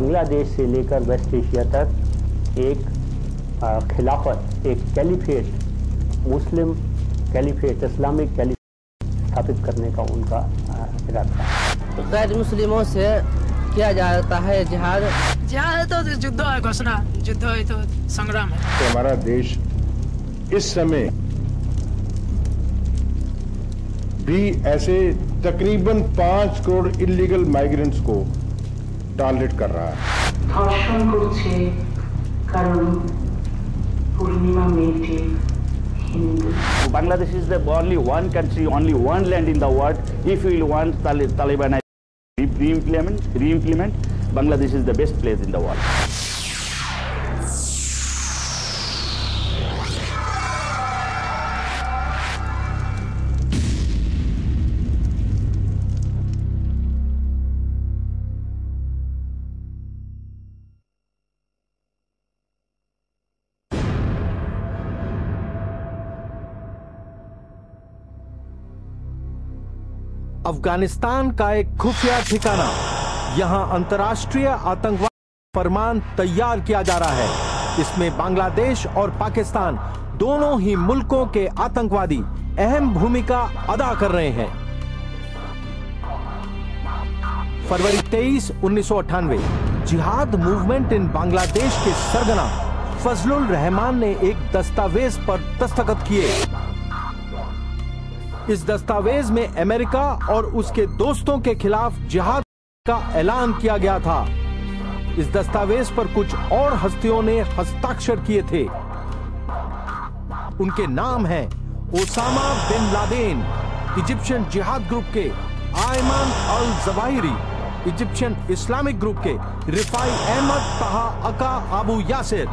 बांग्लादेश से लेकर waste Asia तक एक खिलाफत, एक कैलिफेट, मुस्लिम कैलिफेट, इस्लामिक कैलिफेट स्थापित करने का उनका इरादा है। गैर मुस्लिमों से किया जाता है जिहाद। जिहाद तो युद्ध है, घोषणा युद्ध है, तो संग्राम है। तो हमारा देश इस समय भी ऐसे तकरीबन 5 करोड़ इलीगल माइग्रेंट्स को टारगेट कर रहा है। धर्षण करছে কারণ পূর্ণিমা মেয়েটি Hindu. Bangladesh is the only one country, only one land in the world. If we want Taliban re-implement, Bangladesh is the best place in the world. Afghanistan का एक खुफिया ठिकाना, यहां अंतर्राष्ट्रीय आतंकवाद फरमान तैयार किया जा रहा है। इसमें बांग्लादेश और पाकिस्तान दोनों ही मुल्कों के आतंकवादी अहम भूमिका अदा कर रहे हैं। फरवरी 23, 1998 जिहाद मूवमेंट इन बांग्लादेश के सरगना फजलुर रहमान ने एक दस्तावेज पर दस्तखत किए। इस दस्तावेज में अमेरिका और उसके दोस्तों के खिलाफ जिहाद का ऐलान किया गया था। इस दस्तावेज पर कुछ और हस्तियों ने हस्ताक्षर किए थे। उनके नाम हैं Osama bin Laden, Egyptian Jihad group के Ayman al Zawahiri, Egyptian Islamic group के रिफाई अहमद ताहा अका अबू यासिर,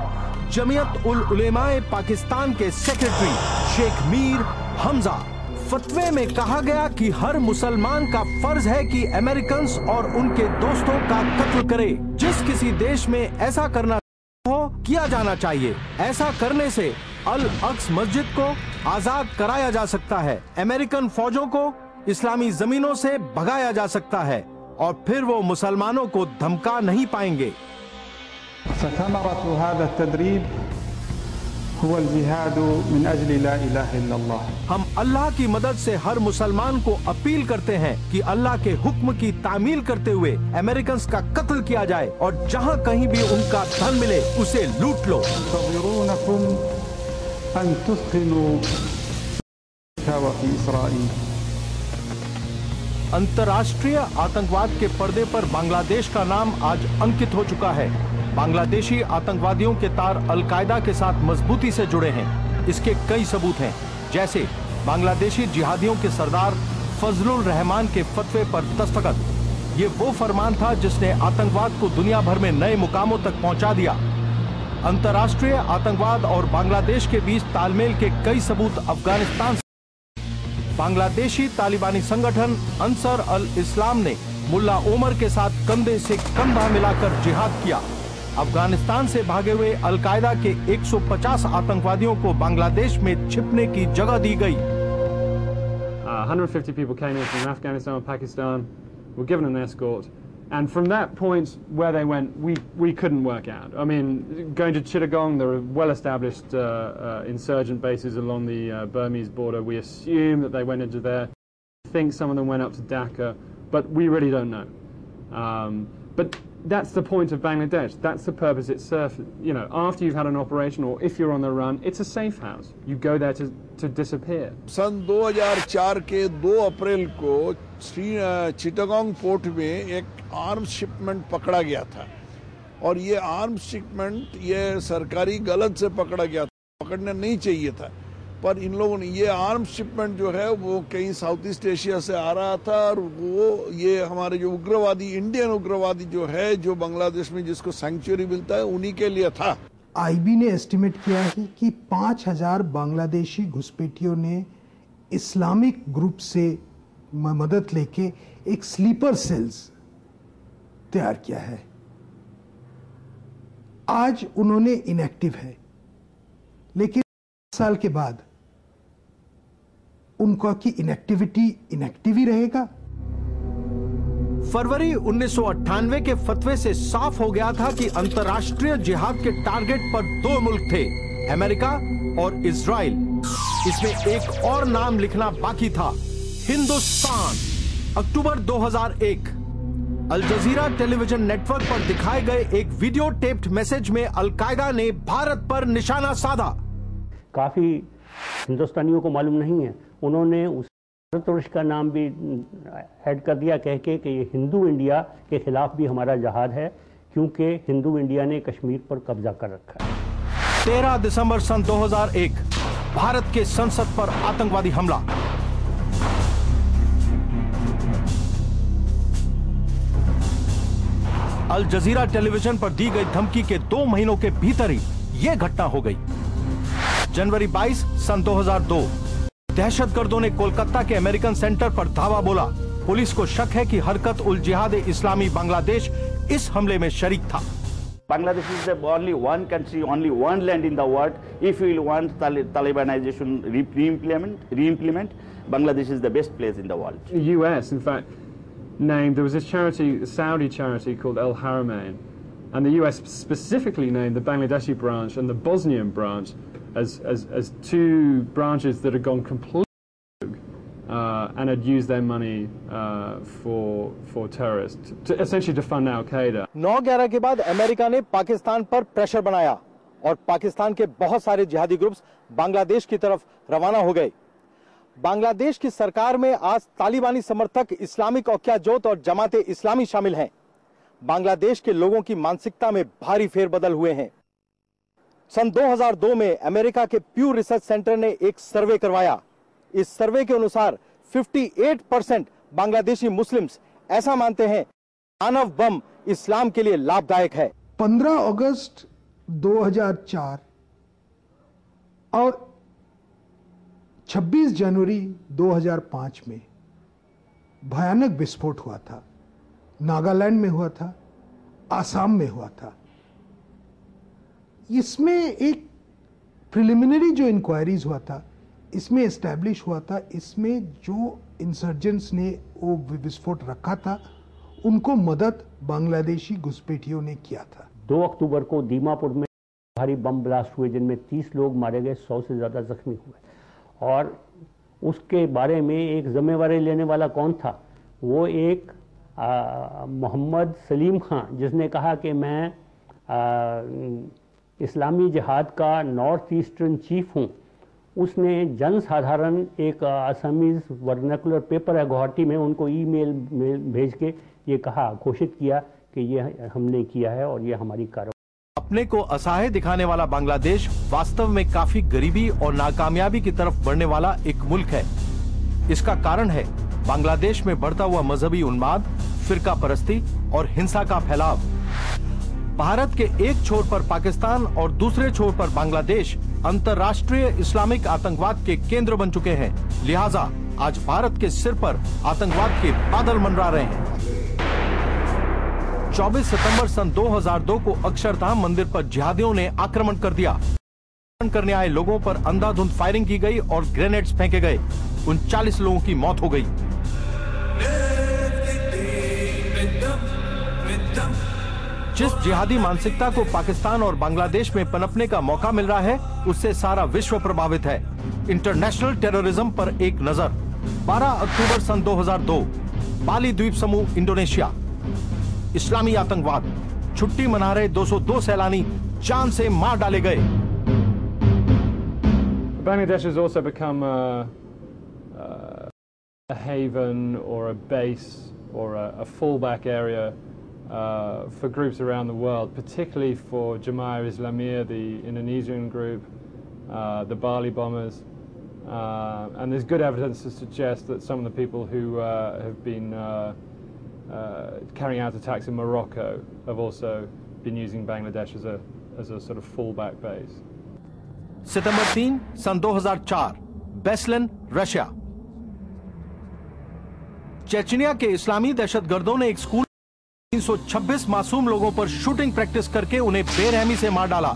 जमीयत उल उलेमाए पाकिस्तान के सेक्रेटरी शेख मीर हमजा। फतवे में कहा गया कि हर मुसलमान का फर्ज है कि अमेरिकन्स और उनके दोस्तों का कत्ल करे। जिस किसी देश में ऐसा करना हो किया जाना चाहिए। ऐसा करने से अल अक्स मस्जिद को आजाद कराया जा सकता है, अमेरिकन फौजों को इस्लामी जमीनों से भगाया जा सकता है और फिर वो मुसलमानों को धमका नहीं पाएंगे। हम अल्लाह की मदद से हर मुसलमान को अपील करते हैं कि अल्लाह के हुक्म की तामील करते हुए अमेरिकन का कत्ल किया जाए और जहाँ कहीं भी उनका धन मिले उसे लूट लो। अंतर्राष्ट्रीय आतंकवाद के पर्दे पर बांग्लादेश का नाम आज अंकित हो चुका है। बांग्लादेशी आतंकवादियों के तार अल-कायदा के साथ मजबूती से जुड़े हैं। इसके कई सबूत हैं, जैसे बांग्लादेशी जिहादियों के सरदार फजलुर रहमान के फतवे पर दस्तखत। ये वो फरमान था जिसने आतंकवाद को दुनिया भर में नए मुकामों तक पहुंचा दिया। अंतर्राष्ट्रीय आतंकवाद और बांग्लादेश के बीच तालमेल के कई सबूत अफगानिस्तान से। बांग्लादेशी तालिबानी संगठन अंसर अल इस्लाम ने मुल्ला ओमर के साथ कंधे से कंधा मिलाकर जिहाद किया। अफगानिस्तान से भागे हुए अल-कायदा के 150 आतंकवादियों को बांग्लादेश में छिपने की जगह दी गई। 150 people came in from Afghanistan and Pakistan, were given an escort, and from that point where they went, we couldn't work out. I mean, going to Chittagong, there are well-established insurgent bases along the Burmese border. We assume that they went into there. I think some of them went up to Dhaka, but we really don't know. But that's the point of Bangladesh. That's the purpose it serves. You know, after you've had an operation or if you're on the run, it's a safe house. You go there to disappear. सन 2004 के 2 अप्रैल को Chittagong port में एक arms shipment पकड़ा गया था और ये arms shipment ये सरकारी गलत से पकड़ा गया था, पकड़ना नहीं चाहिए था। पर इन लोगों ने ये आर्म्स शिपमेंट जो है वो कहीं साउथ ईस्ट एशिया से आ रहा था और वो ये हमारे जो उग्रवादी इंडियन उग्रवादी जो है जो बांग्लादेश में जिसको सैंक्चुअरी मिलता है उन्हीं के लिए था। आईबी ने एस्टिमेट किया है कि 5000 बांग्लादेशी घुसपैठियों ने इस्लामिक ग्रुप से मदद लेके एक स्लीपर सेल्स तैयार किया है। आज उन्होंने इनएक्टिव है, लेकिन साल के बाद उनका की इनएक्टिविटी इनएक्टिव ही रहेगा। फरवरी 1998 के फतवे से साफ हो गया था कि अंतर्राष्ट्रीय जिहाद के टारगेट पर दो मुल्क थे, अमेरिका और इजराइल। इसमें एक और नाम लिखना बाकी था, हिंदुस्तान। अक्टूबर 2001 अल जजीरा टेलीविजन नेटवर्क पर दिखाए गए एक वीडियो टेप्ड मैसेज में अलकायदा ने भारत पर निशाना साधा। काफी हिंदुस्तानियों को मालूम नहीं है, उन्होंने उस भारतवर्ष का नाम भी ऐड कर दिया, कह के कि ये हिंदू इंडिया के खिलाफ भी हमारा जहाद है, क्योंकि हिंदू इंडिया ने कश्मीर पर कब्जा कर रखा है। 13 दिसंबर सन 2001 भारत के संसद पर आतंकवादी हमला। अल जजीरा टेलीविजन पर दी गई धमकी के 2 महीनों के भीतर ही यह घटना हो गई। जनवरी 22 सन 2002 दहशतगर्दों ने कोलकाता के अमेरिकन सेंटर पर धावा बोला। पुलिस को शक है कि हरकत उल जिहाद इस्लामी बांग्लादेश इस हमले में शरीक था। Bangladesh is the only one country, only one land in the world. If we want Talibanization re-implement, Bangladesh is the best place in the world. The US, in fact, there was this charity, a Saudi charity called Al Haramain, and the US specifically named the Bangladeshi branch and the Bosnian branch as two branches that had gone completely and had used their money for terrorists, essentially to fund Al-Qaeda. 9/11 के बाद America ने पाकिस्तान पर pressure बनाया और पाकिस्तान के बहुत सारे जिहादी ग्रुप्स बांग्लादेश की तरफ रवाना हो गए। बांग्लादेश की सरकार में आज तालिबानी समर्थक इस्लामिक औक्याजोत और जमाते इस्लामी शामिल हैं। बांग्लादेश के लोगों की मानसिकता में भारी फेरबदल हुए हैं। सन 2002 में अमेरिका के प्यू रिसर्च सेंटर ने एक सर्वे करवाया। इस सर्वे के अनुसार 58% बांग्लादेशी मुस्लिम्स ऐसा मानते हैं मानव बम इस्लाम के लिए लाभदायक है। 15 अगस्त 2004 और 26 जनवरी 2005 में भयानक विस्फोट हुआ था। नागालैंड में हुआ था, आसाम में हुआ था। इसमें एक प्रिलिमिनरी जो इंक्वायरीज हुआ था, इसमें एस्टैब्लिश हुआ था, इसमें जो इंसर्जेंट्स ने वो विस्फोट रखा था उनको मदद बांग्लादेशी घुसपैठियों ने किया था। 2 अक्टूबर को दीमापुर में भारी बम ब्लास्ट हुए जिनमें 30 लोग मारे गए, 100 से ज़्यादा जख्मी हुए। और उसके बारे में एक जिम्मेवारी लेने वाला कौन था? वो एक मोहम्मद सलीम खान, जिसने कहा कि मैं इस्लामी जिहाद का नॉर्थ ईस्टर्न चीफ हूँ। उसने जन साधारण एक असमीज वर्नाकुलर पेपर है गुवाहाटी में, उनको ईमेल भेज के ये कहा, घोषित किया कि ये हमने किया है और ये हमारी कार्रवाई। अपने को असहाय दिखाने वाला बांग्लादेश वास्तव में काफी गरीबी और नाकामयाबी की तरफ बढ़ने वाला एक मुल्क है। इसका कारण है बांग्लादेश में बढ़ता हुआ मजहबी उन्माद, फिरका परस्ती और हिंसा का फैलाव। भारत के एक छोर पर पाकिस्तान और दूसरे छोर पर बांग्लादेश अंतर्राष्ट्रीय इस्लामिक आतंकवाद के केंद्र बन चुके हैं। लिहाजा आज भारत के सिर पर आतंकवाद के बादल मंडरा रहे हैं। 24 सितंबर सन 2002 को अक्षरधाम मंदिर पर जिहादियों ने आक्रमण कर दिया। करने आए लोगों पर अंधाधुंध फायरिंग की गई और ग्रेनेड्स फेंके गए। 39 लोगों की मौत हो गई। जिस जिहादी मानसिकता को पाकिस्तान और बांग्लादेश में पनपने का मौका मिल रहा है, उससे सारा विश्व प्रभावित है। इंटरनेशनल टेररिज्म पर एक नजर। 12 अक्टूबर सन 2002 बाली द्वीप समूह इंडोनेशिया। इस्लामी आतंकवाद। छुट्टी मना रहे 202 सैलानी जान से मार डाले गए। Bangladesh has also become a haven or a base or a fallback area for groups around the world, particularly for Jemaah Islamiyah, the Indonesian group, the Bali bombers, and there's good evidence to suggest that some of the people who have been carrying out attacks in Morocco have also been using Bangladesh as a sort of fallback base. सितंबर 3 सन 2004 Beslan, Russia. Chechnya के इस्लामी दहशतगर्दों ने एक school 326 मासूम लोगों पर shooting practice करके उन्हें बेरहमी से मार डाला।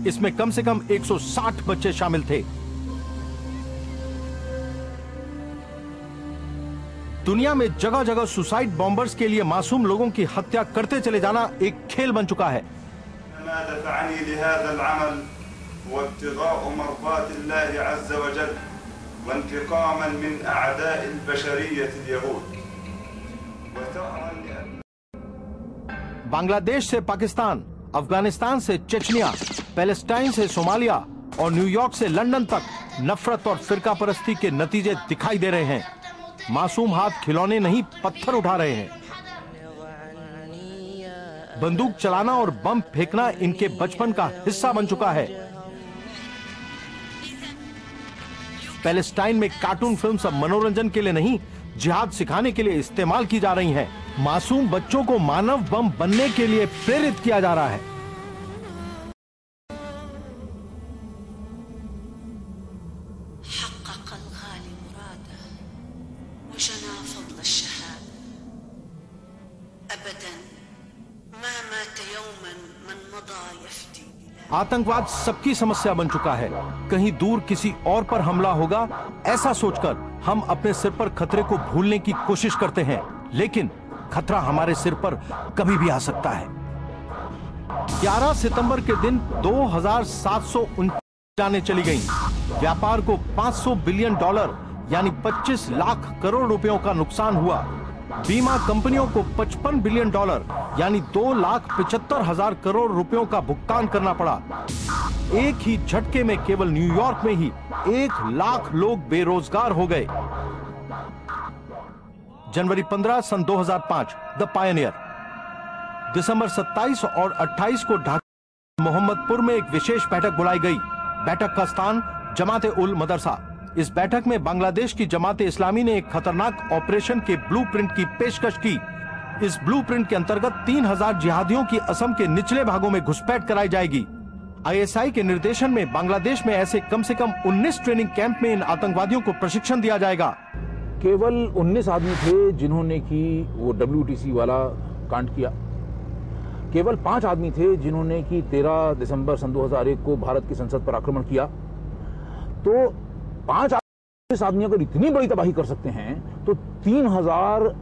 इसमें कम से कम 160 बच्चे शामिल थे। दुनिया में जगह जगह सुसाइड बॉम्बर्स के लिए मासूम लोगों की हत्या करते चले जाना एक खेल बन चुका है। बांग्लादेश से पाकिस्तान, अफगानिस्तान से चेचनिया, पैलेस्टाइन से सोमालिया और न्यूयॉर्क से लंदन तक नफरत और फिरका परस्ती के नतीजे दिखाई दे रहे हैं। मासूम हाथ खिलौने नहीं पत्थर उठा रहे हैं। बंदूक चलाना और बम फेंकना इनके बचपन का हिस्सा बन चुका है। पैलेस्टाइन में कार्टून फिल्म्स अब मनोरंजन के लिए नहीं, जिहाद सिखाने के लिए इस्तेमाल की जा रही हैं। मासूम बच्चों को मानव बम बनने के लिए प्रेरित किया जा रहा है। आतंकवाद सबकी समस्या बन चुका है। कहीं दूर किसी और पर हमला होगा, ऐसा सोचकर हम अपने सिर पर खतरे को भूलने की कोशिश करते हैं, लेकिन खतरा हमारे सिर पर कभी भी आ सकता है। 11 सितंबर के दिन 2749 जानें चली गईं। व्यापार को $500 बिलियन यानी 25 लाख करोड़ रुपयों का नुकसान हुआ। बीमा कंपनियों को $55 बिलियन यानी 2,75,000 करोड़ रुपयों का भुगतान करना पड़ा। एक ही झटके में केवल न्यूयॉर्क में ही 1 लाख लोग बेरोजगार हो गए। जनवरी 15 सन 2005 द पायनियर। दिसंबर 27 और 28 को ढाका मोहम्मदपुर में एक विशेष बैठक बुलाई गई। बैठक का स्थान जमाते उल मदरसा। इस बैठक में बांग्लादेश की जमाते इस्लामी ने एक खतरनाक ऑपरेशन के ब्लूप्रिंट की पेशकश की। इस ब्लूप्रिंट के अंतर्गत 3000 जिहादियों की असम के निचले भागों में घुसपैठ कराई जाएगी। ISI के निर्देशन में बांग्लादेश में ऐसे कम से कम 19 ट्रेनिंग कैंप में इन आतंकवादियों को प्रशिक्षण दिया जाएगा। केवल 19 आदमी थे जिन्होंने की वो WTC वाला कांड किया। केवल 5 आदमी थे जिन्होंने की 13 दिसंबर सन 2001 को भारत की संसद पर आक्रमण किया। तो 5 आदमी अगर इतनी बड़ी तबाही कर सकते हैं, तो 3000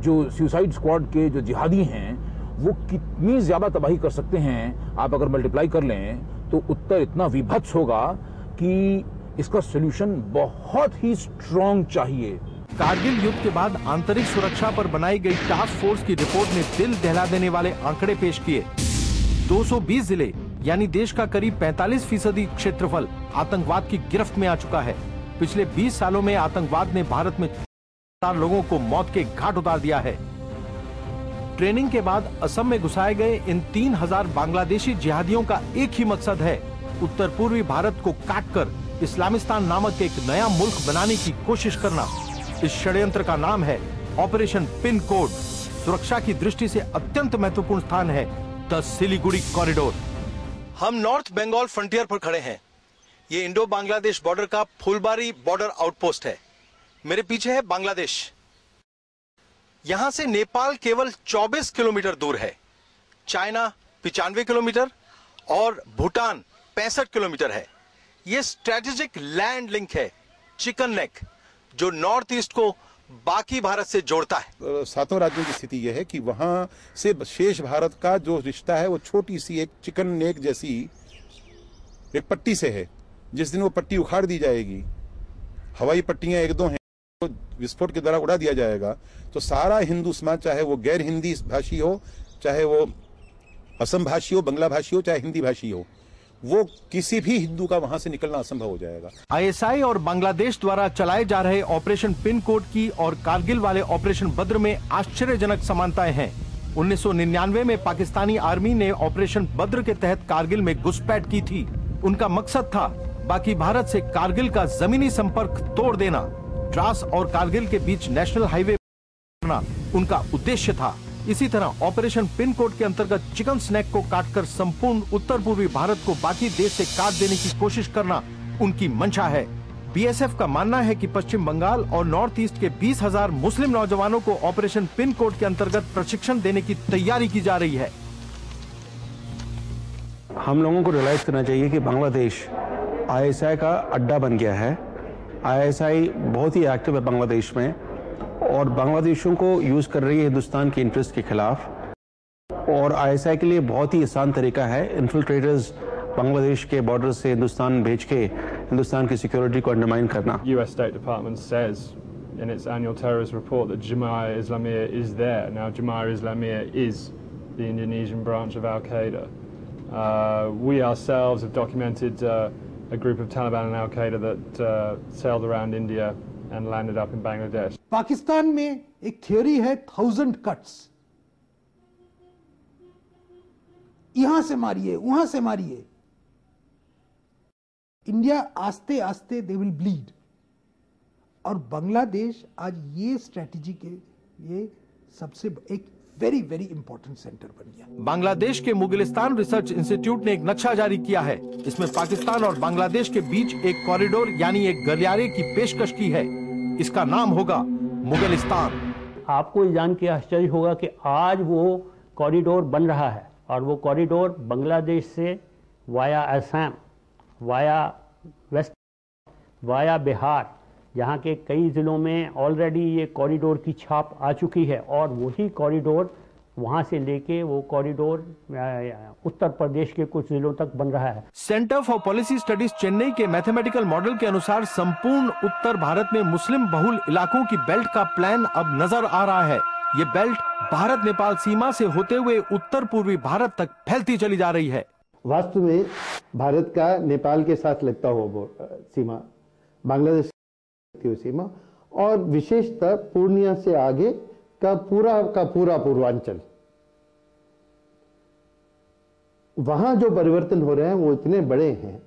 जो सुसाइड स्क्वाड के जो जिहादी हैं वो कितनी ज्यादा तबाही कर सकते हैं। आप अगर मल्टीप्लाई कर लें तो उत्तर इतना विभत्स होगा कि इसका सॉल्यूशन बहुत ही स्ट्रॉन्ग चाहिए। कारगिल युद्ध के बाद आंतरिक सुरक्षा पर बनाई गई टास्क फोर्स की रिपोर्ट ने दिल दहला देने वाले आंकड़े पेश किए। 220 जिले यानी देश का करीब 45% क्षेत्रफल आतंकवाद की गिरफ्त में आ चुका है। पिछले 20 सालों में आतंकवाद ने भारत में 4 लोगों को मौत के घाट उतार दिया है। ट्रेनिंग के बाद असम में घुसाए गए इन 3000 बांग्लादेशी जिहादियों का एक ही मकसद है, उत्तर पूर्वी भारत को काटकर इस्लामिस्तान नामक एक नया मुल्क बनाने की कोशिश करना। इस षड्यंत्र का नाम है ऑपरेशन पिन कोड। सुरक्षा की दृष्टि से अत्यंत महत्वपूर्ण स्थान है द सिलीगुड़ी कॉरिडोर। हम नॉर्थ बंगाल फ्रंटियर पर खड़े हैं। ये इंडो बांग्लादेश बॉर्डर का फुलबारी बॉर्डर आउटपोस्ट है। मेरे पीछे है बांग्लादेश। यहां से नेपाल केवल 24 किलोमीटर दूर है। चाइना 95 किलोमीटर और भूटान 65 किलोमीटर है। ये स्ट्रेटेजिक लैंड लिंक है, चिकन नेक, जो नॉर्थ ईस्ट को बाकी भारत से जोड़ता है। 7 राज्यों की स्थिति यह है कि वहां से शेष भारत का जो रिश्ता है वो छोटी सी एक चिकन नेक जैसी एक पट्टी से है। जिस दिन वो पट्टी उखाड़ दी जाएगी, हवाई पट्टियां 1-2 हैं, तो विस्फोट के द्वारा उड़ा दिया जाएगा, तो सारा हिंदू समाज, चाहे वो गैर हिंदी भाषी हो, चाहे वो असम भाषी हो, बंगला भाषी हो, चाहे हिंदी भाषी हो, वो किसी भी हिंदू का वहां से निकलना असंभव हो जाएगा। ISI और बांग्लादेश द्वारा चलाए जा रहे ऑपरेशन पिन कोड की और कारगिल वाले ऑपरेशन बद्र में आश्चर्यजनक समानताएं हैं। 1999 में पाकिस्तानी आर्मी ने ऑपरेशन बद्र के तहत कारगिल में घुसपैठ की थी। उनका मकसद था बाकी भारत से कारगिल का जमीनी संपर्क तोड़ देना। द्रास और कारगिल के बीच नेशनल हाईवे करना उनका उद्देश्य था। इसी तरह ऑपरेशन पिन कोड के अंतर्गत चिकन स्नैक को काटकर संपूर्ण उत्तर पूर्वी भारत को बाकी देश से काट देने की कोशिश करना उनकी मंशा है। BSF का मानना है कि पश्चिम बंगाल और नॉर्थ ईस्ट के 20,000 मुस्लिम नौजवानों को ऑपरेशन पिन कोड के अंतर्गत प्रशिक्षण देने की तैयारी की जा रही है। हम लोगों को रियलाइज करना चाहिए कि बांग्लादेश ISI का अड्डा बन गया है। ISI बहुत ही एक्टिव है बांग्लादेश में। और बांग्लादेशियों को यूज़ कर रही है हिंदुस्तान के इंटरेस्ट के खिलाफ। और आईएसआई के लिए बहुत ही आसान तरीका है इन्फिल्ट्रेटर्स बांग्लादेश के बॉर्डर से हिंदुस्तान भेज के हिंदुस्तान की सिक्योरिटी को अंडरमाइन करना। US State Department says in its annual terrorist report that Jemaah Islamiyah is there. Now Jemaah Islamiyah is the Indonesian branch of Al-Qaeda. We ourselves have documented a group of Taliban and Al-Qaeda that sailed around India and landed up in Bangladesh. Pakistan में एक theory है 1000 cuts। यहां से मारिए, वहां से मारिए। India आस्ते आस्ते दे विल ब्लीड। और बांग्लादेश आज ये स्ट्रेटजी के ये सबसे एक वेरी वेरी इंपॉर्टेंट सेंटर बन गया। बांग्लादेश के मुगलिस्तान रिसर्च इंस्टीट्यूट ने एक नक्शा जारी किया है। इसमें पाकिस्तान और बांग्लादेश के बीच एक कॉरिडोर यानी एक गलियारे की पेशकश की है। इसका नाम होगा मुगलिस्तान। आपको ये जान के आश्चर्य होगा कि आज वो कॉरिडोर बन रहा है और वो कॉरिडोर बांग्लादेश से via Assam, via west, via Bihar, यहाँ के कई ज़िलों में ऑलरेडी ये कॉरिडोर की छाप आ चुकी है और वही कॉरिडोर वहाँ से लेके वो कॉरिडोर उत्तर प्रदेश के कुछ ज़िलों तक बन रहा है। Centre for policy studies Chennai के मैथमेटिकल मॉडल के अनुसार संपूर्ण उत्तर भारत में मुस्लिम बहुल इलाकों की बेल्ट का प्लान अब नजर आ रहा है। ये बेल्ट भारत नेपाल सीमा से होते हुए उत्तर पूर्वी भारत तक फैलती चली जा रही है। वास्तव में भारत का नेपाल के साथ लगता हुआ सीमा, बांग्लादेश की सीमा और विशेषतः पूर्णिया से आगे का पूरा पूर्वांचल, वहां जो परिवर्तन हो रहे हैं वो इतने बड़े हैं,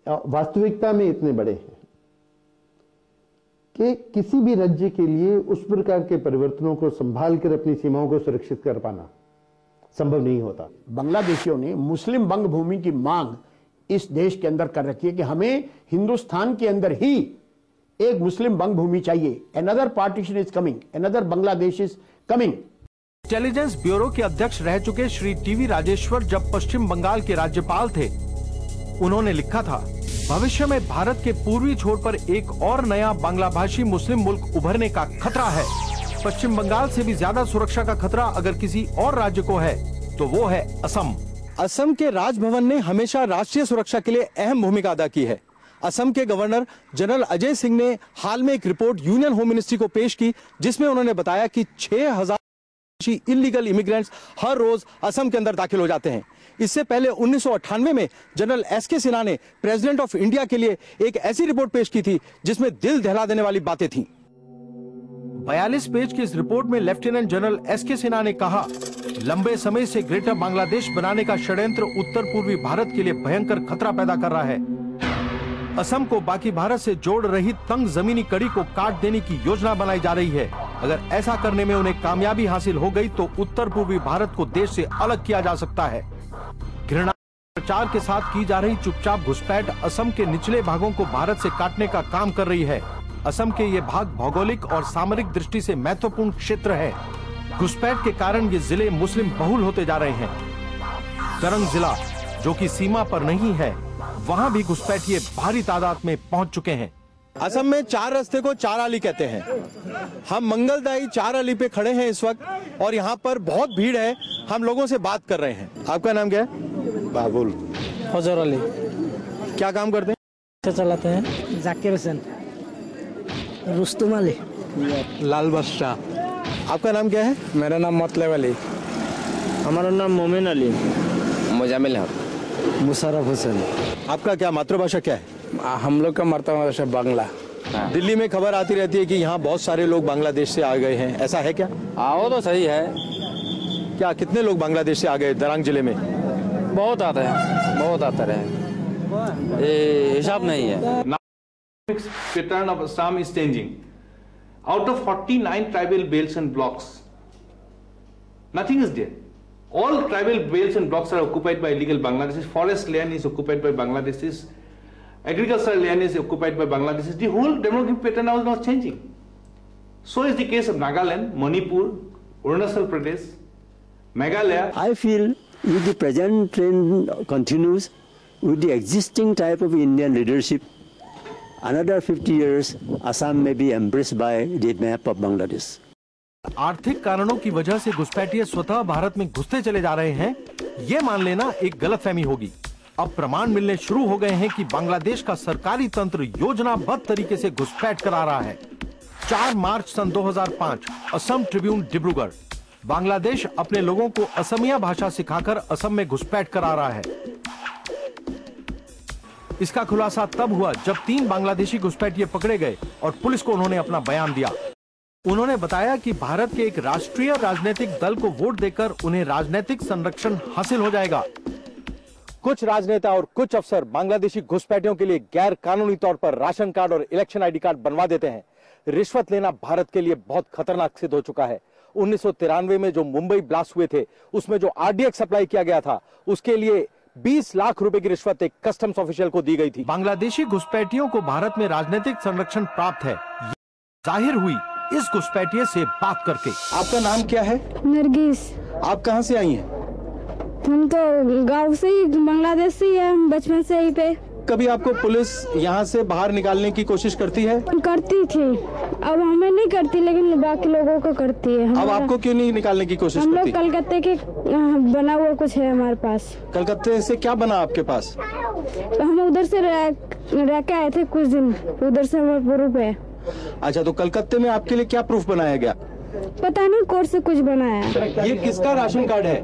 वास्तविकता में इतने बड़े हैं कि किसी भी राज्य के लिए उस प्रकार के परिवर्तनों को संभाल कर अपनी सीमाओं को सुरक्षित कर पाना संभव नहीं होता। बांग्लादेशियों ने मुस्लिम बंग भूमि की मांग इस देश के अंदर कर रखी है कि हमें हिंदुस्तान के अंदर ही एक मुस्लिम बंग भूमि चाहिए। Another partition is coming, another Bangladesh is coming. Intelligence bureau के अध्यक्ष रह चुके श्री टीवी राजेश्वर जब पश्चिम बंगाल के राज्यपाल थे, उन्होंने लिखा था, भविष्य में भारत के पूर्वी छोर पर एक और नया बांग्ला भाषी मुस्लिम मुल्क उभरने का खतरा है। पश्चिम बंगाल से भी ज्यादा सुरक्षा का खतरा अगर किसी और राज्य को है तो वो है असम। असम के राजभवन ने हमेशा राष्ट्रीय सुरक्षा के लिए अहम भूमिका अदा की है। असम के गवर्नर जनरल अजय सिंह ने हाल में एक रिपोर्ट यूनियन होम मिनिस्ट्री को पेश की, जिसमें उन्होंने बताया कि 6000 इलीगल इमिग्रेंट्स हर रोज असम के अंदर दाखिल हो जाते हैं। इससे पहले 1998 में जनरल एसके सिन्हा ने प्रेसिडेंट ऑफ इंडिया के लिए एक ऐसी रिपोर्ट पेश की थी जिसमें दिल दहला देने वाली बातें थीं। 42 पेज की इस रिपोर्ट में लेफ्टिनेंट जनरल एसके सिन्हा ने कहा, लंबे समय से ग्रेटर बांग्लादेश बनाने का षड्यंत्र उत्तर पूर्वी भारत के लिए भयंकर खतरा पैदा कर रहा है। असम को बाकी भारत से जोड़ रही तंग जमीनी कड़ी को काट देने की योजना बनाई जा रही है। अगर ऐसा करने में उन्हें कामयाबी हासिल हो गई तो उत्तर पूर्वी भारत को देश से अलग किया जा सकता है। घृणा प्रचार के साथ की जा रही चुपचाप घुसपैठ असम के निचले भागों को भारत से काटने का काम कर रही है। असम के ये भाग भौगोलिक और सामरिक दृष्टि से महत्वपूर्ण क्षेत्र है। घुसपैठ के कारण ये जिले मुस्लिम बहुल होते जा रहे हैं। दरंग जिला जो कि सीमा पर नहीं है, वहाँ भी घुसपैठिए भारी तादाद में पहुँच चुके हैं। असम में 4 रास्ते को 4 अली कहते हैं। हम मंगलदाई 4 अली पे खड़े हैं इस वक्त और यहाँ पर बहुत भीड़ है। हम लोगों से बात कर रहे हैं। आपका नाम क्या है? बाबुल। फजर अली। क्या काम करते हैं? चलाते हैं। जाकिर हुसैन। रुस्तुम अली। लाल बादशाह। आपका नाम क्या है? मेरा नाम मतलब अली। हमारा नाम मोमिन अली। मुजामिल हक। मुशर्रफ हुसैन। आपका क्या मातृभाषा क्या है? हम लोग का मातृभाषा बांग्ला। दिल्ली में खबर आती रहती है कि यहाँ बहुत सारे लोग बांग्लादेश से आ गए हैं, ऐसा है क्या? वो तो सही है। क्या कितने लोग बांग्लादेश से आ गए दरंग जिले में? बहुत आते हैं, बहुत आते रहे, ये हिसाब नहीं है। Pattern of Assam is changing. Out of 49 tribal belts and blocks, nothing is there. All tribal belts and blocks are occupied by illegal Bangladeshis. Forest land is occupied by Bangladeshis. Agricultural land is occupied by Bangladeshis. The whole demographic pattern now is not changing. So is the case of Nagaland, Manipur, Arunachal Pradesh, Meghalaya. I feel if the present trend continues with the existing type of Indian leadership, another 50 years, Assam may be embraced by the map of Bangladesh. आर्थिक कारणों की वजह से घुसपैठिए स्वतः भारत में घुसते चले जा रहे हैं, ये मान लेना एक गलतफहमी होगी। अब प्रमाण मिलने शुरू हो गए हैं कि बांग्लादेश का सरकारी तंत्र योजनाबद्ध तरीके से घुसपैठ करा रहा है। 4 मार्च सन 2005 असम ट्रिब्यून डिब्रूगढ़। बांग्लादेश अपने लोगों को असमिया भाषा सिखाकर असम में घुसपैठ करा रहा है। इसका खुलासा तब हुआ जब 3 बांग्लादेशी घुसपैठिए पकड़े गए और पुलिस को उन्होंने अपना बयान दिया। उन्होंने बताया कि भारत के एक राष्ट्रीय राजनीतिक दल को वोट देकर उन्हें राजनीतिक संरक्षण हासिल हो जाएगा। कुछ राजनेता और कुछ अफसर बांग्लादेशी घुसपैठियों के लिए गैर कानूनी तौर पर राशन कार्ड और इलेक्शन आईडी कार्ड बनवा देते हैं। रिश्वत लेना भारत के लिए बहुत खतरनाक सिद्ध हो चुका है। 1993 में जो मुंबई ब्लास्ट हुए थे, उसमें जो आरडीएक्स सप्लाई किया गया था, उसके लिए 20 लाख रुपए की रिश्वत एक कस्टम्स ऑफिशियल को दी गई थी। बांग्लादेशी घुसपैठियों को भारत में राजनीतिक संरक्षण प्राप्त है, जाहिर हुई इस घुसपैठिए से बात करके। आपका नाम क्या है? नरगिस। आप कहाँ से आई हैं? हम तो गांव से ही, बांग्लादेश से ही है, बचपन से ही पे। कभी आपको पुलिस यहाँ से बाहर निकालने की कोशिश करती है? करती थी, अब हमें नहीं करती, लेकिन बाकी लोगों को करती है। अब आपको क्यों नहीं निकालने की कोशिश करती? हम लोग कलकत्ते के बना हुआ कुछ है हमारे पास। कलकत्ते से क्या बना आपके पास? हम उधर से रह के आए थे कुछ दिन, उधर से हमारे प्रूफ है। अच्छा, तो कलकत्ते में आपके लिए क्या प्रूफ बनाया गया? पता नहीं, कोर्ट से कुछ बनाया। ये किसका राशन कार्ड है?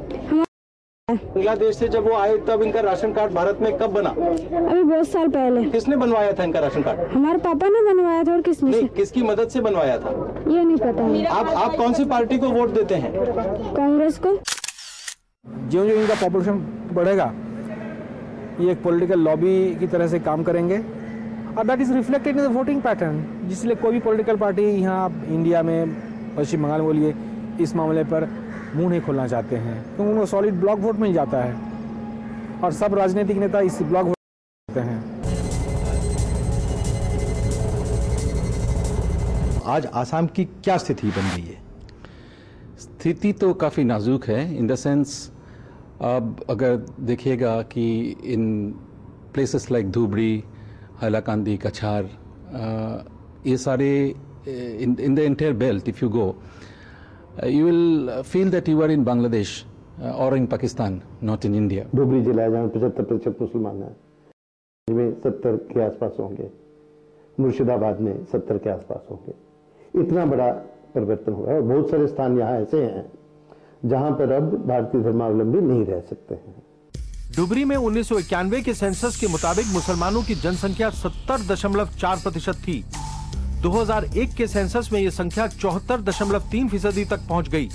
बांग्लादेश से जब वो आए तब इनका राशन कार्ड भारत में कब बना? अभी बहुत साल पहले। किसने बनवाया था इनका राशन कार्ड? हमारे पापा ने बनवाया था। और किसने? नहीं, किसकी मदद से बनवाया था ये नहीं पता। आप कौन सी पार्टी को वोट देते हैं? कांग्रेस को। जो इनका पॉपुलेशन बढ़ेगा, ये एक पॉलिटिकल लॉबी की तरह से काम करेंगे और that is reflected in the voting pattern. जिसलिए कोई भी पॉलिटिकल पार्टी यहाँ इंडिया में, पश्चिम बंगाल में बोलिए, इस मामले पर मुंह नहीं खोलना चाहते हैं, क्योंकि उनको सॉलिड ब्लॉक वोट मिल जाता है और सब राजनीतिक नेता इस ब्लॉक वोट करते हैं। आज आसाम की क्या स्थिति बन गई है? स्थिति तो काफ़ी नाजुक है, इन द सेंस अब अगर देखिएगा कि in places like Dhubri, Hailakandi, कछार, ये सारे in the entire belt, if you go, you will feel that you are in Bangladesh or in Pakistan, not in India. Dhubri जिला है जहाँ 75% मुसलमान हैं, जिसमें 70 के आसपास होंगे, मुर्शिदाबाद में 70 के आसपास होंगे। इतना बड़ा परिवर्तन हुआ है और बहुत सारे स्थान यहाँ ऐसे हैं जहाँ पर अब भारतीय धर्मावलंबी नहीं रह सकते हैं। डुबरी में 1991 के सेंसस के मुताबिक मुसलमानों की जनसंख्या 70.4% थी। 2001 के सेंसस में यह संख्या 74.3% तक पहुंच गई।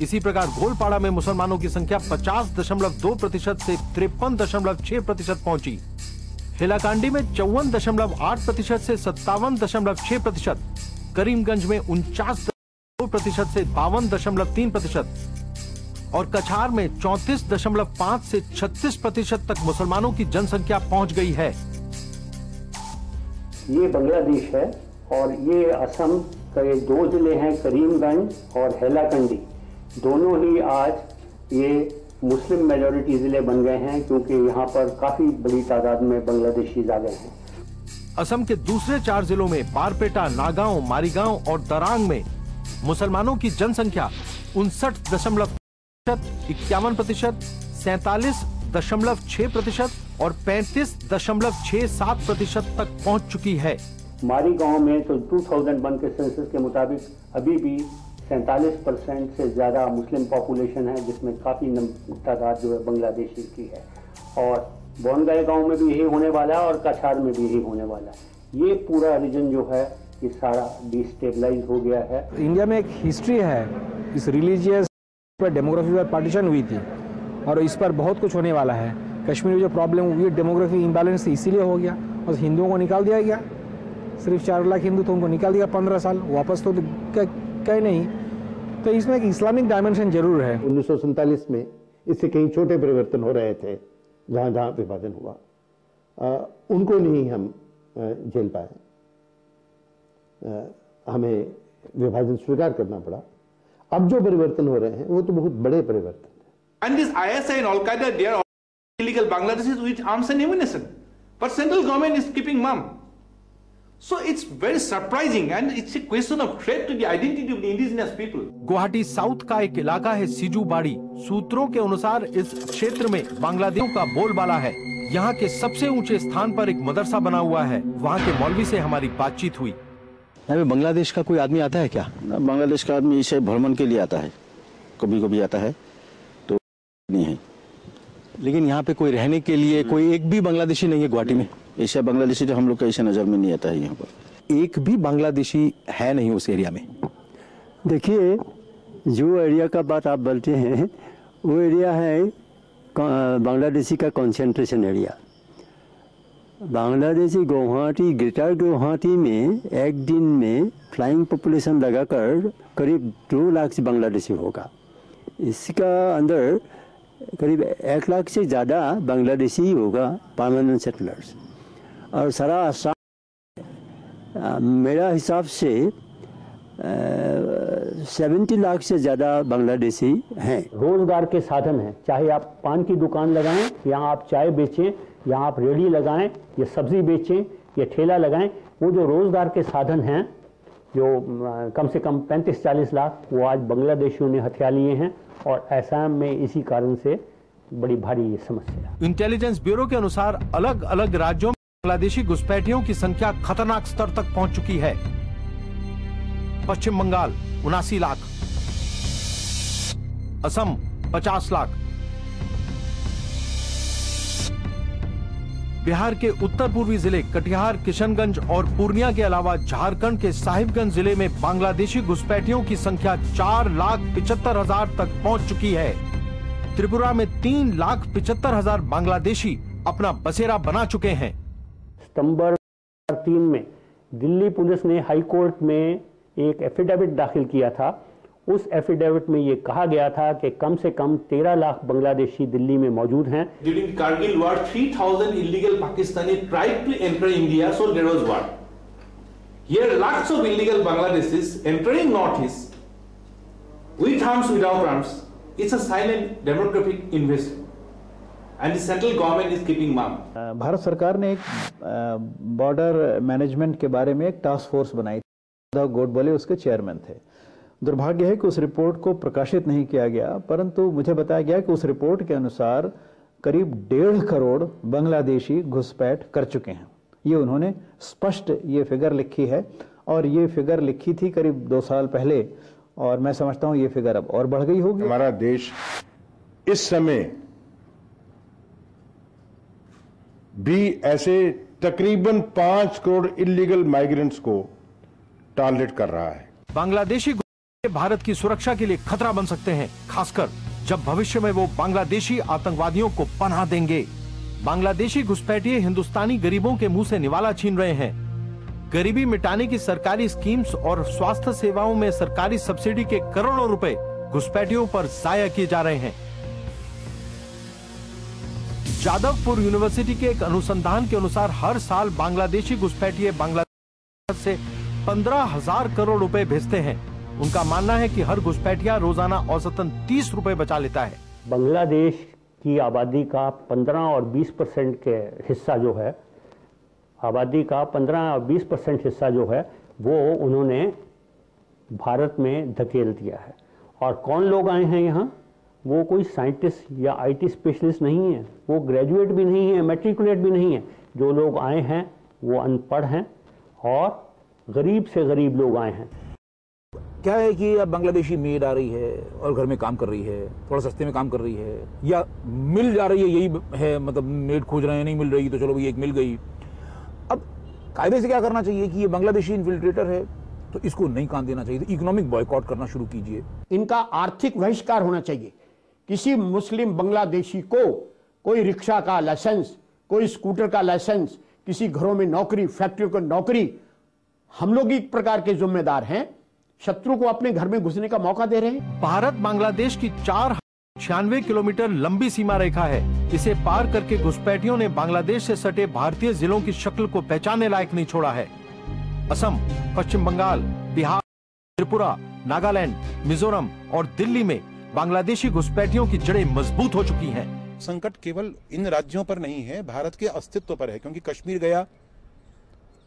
इसी प्रकार गोलपाड़ा में मुसलमानों की संख्या 50.2% से 53.6% पहुंची। हिलाकांडी में 54.8% से 57.6%, करीमगंज में 49.2% से 52.3% और कछार में 34.5 से 36% तक मुसलमानों की जनसंख्या पहुंच गई है। ये बांग्लादेश है और ये असम का ये 2 जिले हैं, करीमगंज और हैलाकंडी, दोनों ही आज ये मुस्लिम मेजॉरिटी जिले बन गए हैं क्योंकि यहाँ पर काफी बड़ी तादाद में बांग्लादेशी आ गए हैं। असम के दूसरे 4 जिलों में बारपेटा, नागांव, मारीगांव और दरांग में मुसलमानों की जनसंख्या 59.51%, 47.6% और 35.67% तक पहुंच चुकी है। मारीगांव में तो 2001 के सेंसस के मुताबिक अभी भी 47% से ज्यादा मुस्लिम पॉपुलेशन है, जिसमें काफी तादाद जो है बांग्लादेशी की है। और बोनगाई गांव में भी यही होने वाला है और कछार में भी यही होने वाला है। ये पूरा रीजन जो है ये सारा डिस्टेबलाइज हो गया है। इंडिया में एक हिस्ट्री है, इस रिलीजियस पर डेमोग्राफी पर पार्टीशन हुई थी और इस पर बहुत कुछ होने वाला है। कश्मीर में जो प्रॉब्लम हुई, डेमोग्राफी इम्बैलेंस इसीलिए हो गया और हिंदुओं को निकाल दिया गया। सिर्फ 4 लाख हिंदू तो उनको निकाल दिया 15 साल, वापस तो कहीं नहीं। तो इसमें एक इस्लामिक डायमेंशन जरूर है। 1947 में इससे कई छोटे परिवर्तन हो रहे थे जहाँ जहाँ विभाजन हुआ, उनको नहीं हम झेल पाए, हमें विभाजन स्वीकार करना पड़ा। अब जो परिवर्तन हो रहे हैं वो तो बहुत बड़े परिवर्तन हैं। And this ISI and Al-Qaeda, they are illegal Bangladeshis with arms and ammunition. But central government is keeping mum. So it's very surprising and it's a question of threat to the identity of the indigenous people. Guwahati south का एक इलाका है सिजुबाड़ी। सूत्रों के अनुसार इस क्षेत्र में बांग्लादेशियों का बोलबाला है। यहाँ के सबसे ऊंचे स्थान पर एक मदरसा बना हुआ है। वहाँ के मौलवी से हमारी बातचीत हुई। बांग्लादेश का कोई आदमी आता है क्या? बांग्लादेश का आदमी इसे भ्रमण के लिए आता है, कभी कभी आता है, तो नहीं है। लेकिन यहाँ पे कोई रहने के लिए कोई एक भी बांग्लादेशी नहीं है गुवाहाटी में? ऐसा बांग्लादेशी तो हम लोग का ऐसा नजर में नहीं आता है। यहाँ पर एक भी बांग्लादेशी है नहीं उस एरिया में। देखिए, जो एरिया का बात आप बोलते हैं वो एरिया है बांग्लादेशी का concentration area. Bangladeshi Guwahati, greater Guwahati में एक दिन में फ्लाइंग पॉपुलेशन लगाकर करीब 2 लाख से बांग्लादेशी होगा। इसका अंदर करीब 1 लाख से ज़्यादा बांग्लादेशी होगा परमानेंट सेटलर्स। और सारा आसाम मेरा हिसाब से 70 लाख से ज़्यादा बांग्लादेशी हैं। रोजगार के साधन हैं, चाहे आप पान की दुकान लगाएं, या आप चाय बेचें, या आप रेडी लगाएं, या सब्जी बेचें, या ठेला लगाएं, वो जो रोजगार के साधन हैं जो कम से कम 35-40 लाख वो आज बांग्लादेशियों ने हथिया लिए हैं। और असम में इसी कारण से बड़ी भारी समस्या। इंटेलिजेंस ब्यूरो के अनुसार अलग अलग राज्यों में बांग्लादेशी घुसपैठियों की संख्या खतरनाक स्तर तक पहुंच चुकी है। पश्चिम बंगाल 79 लाख, असम 50 लाख, बिहार के उत्तर पूर्वी जिले कटिहार, किशनगंज और पूर्णिया के अलावा झारखंड के साहिबगंज जिले में बांग्लादेशी घुसपैठियों की संख्या 4,75,000 तक पहुंच चुकी है। त्रिपुरा में 3,75,000 बांग्लादेशी अपना बसेरा बना चुके हैं। सितंबर 2003 में दिल्ली पुलिस ने हाई कोर्ट में एक एफिडेविट दाखिल किया था। उस एफिडेविट में ये कहा गया था कि कम से कम 13 लाख बांग्लादेशी दिल्ली में मौजूद हैं। During Kargil war, 3,000 illegal Pakistani tried to enter India, so there was war. Here, lakhs of illegal Bangladeshis entering northeast with arms, without arms. It's a silent demographic invasion, and the central government is keeping mum. Bharat सरकार ने एक border management के बारे में एक task force बनाई थी। गोडबोले उसके चेयरमैन थे। दुर्भाग्य है कि उस रिपोर्ट को प्रकाशित नहीं किया गया, परंतु मुझे बताया गया कि उस रिपोर्ट के अनुसार करीब 1.5 करोड़ बांग्लादेशी घुसपैठ कर चुके हैं। ये उन्होंने स्पष्ट ये फिगर लिखी है, और ये फिगर लिखी थी करीब 2 साल पहले, और मैं समझता हूं ये फिगर अब और बढ़ गई होगी। हमारा देश इस समय भी ऐसे तकरीबन 5 करोड़ इलीगल माइग्रेंट्स को टारगेट कर रहा है। बांग्लादेशी भारत की सुरक्षा के लिए खतरा बन सकते हैं, खासकर जब भविष्य में वो बांग्लादेशी आतंकवादियों को पनाह देंगे। बांग्लादेशी घुसपैठिए हिंदुस्तानी गरीबों के मुंह से निवाला छीन रहे हैं। गरीबी मिटाने की सरकारी स्कीम्स और स्वास्थ्य सेवाओं में सरकारी सब्सिडी के करोड़ों रुपए घुसपैठियों पर जाया किए जा रहे हैं। जादवपुर यूनिवर्सिटी के एक अनुसंधान के अनुसार हर साल बांग्लादेशी घुसपैठिए बांग्लादेश से 15,000 करोड़ रुपए भेजते हैं। उनका मानना है कि हर घुसपैठिया रोजाना औसतन 30 रुपए बचा लेता है। बांग्लादेश की आबादी का 15 और 20% के हिस्सा जो है, आबादी का 15 और 20% हिस्सा जो है वो उन्होंने भारत में धकेल दिया है। और कौन लोग आए हैं यहाँ? वो कोई साइंटिस्ट या IT स्पेशलिस्ट नहीं है, वो ग्रेजुएट भी नहीं है, मैट्रिकुलेट भी नहीं है। जो लोग आए हैं वो अनपढ़ हैं और गरीब से गरीब लोग आए हैं। क्या है कि अब बांग्लादेशी मेड आ रही है और घर में काम कर रही है, थोड़ा सस्ते में काम कर रही है, या मिल जा रही है, यही है, मतलब मेड खोज रहे हैं, नहीं मिल रही तो चलो भाई एक मिल गई। अब कायदे से क्या करना चाहिए कि ये बांग्लादेशी इन्फिल्ट्रेटर है तो इसको नहीं काम देना चाहिए, तो इकोनॉमिक बॉयकॉट करना शुरू कीजिए। इनका आर्थिक बहिष्कार होना चाहिए। किसी मुस्लिम बांग्लादेशी को कोई रिक्शा का लाइसेंस, कोई स्कूटर का लाइसेंस, किसी घरों में नौकरी, फैक्ट्रियों को नौकरी, हम लोग एक प्रकार के जिम्मेदार हैं, शत्रु को अपने घर में घुसने का मौका दे रहे हैं। भारत बांग्लादेश की 496 किलोमीटर लंबी सीमा रेखा है। इसे पार करके घुसपैठियों ने बांग्लादेश से सटे भारतीय जिलों की शक्ल को पहचानने लायक नहीं छोड़ा है। असम, पश्चिम बंगाल, बिहार, त्रिपुरा, नागालैंड, मिजोरम और दिल्ली में बांग्लादेशी घुसपैठियों की जड़ें मजबूत हो चुकी हैं। संकट केवल इन राज्यों पर नहीं है, भारत के अस्तित्व पर है, क्योंकि कश्मीर गया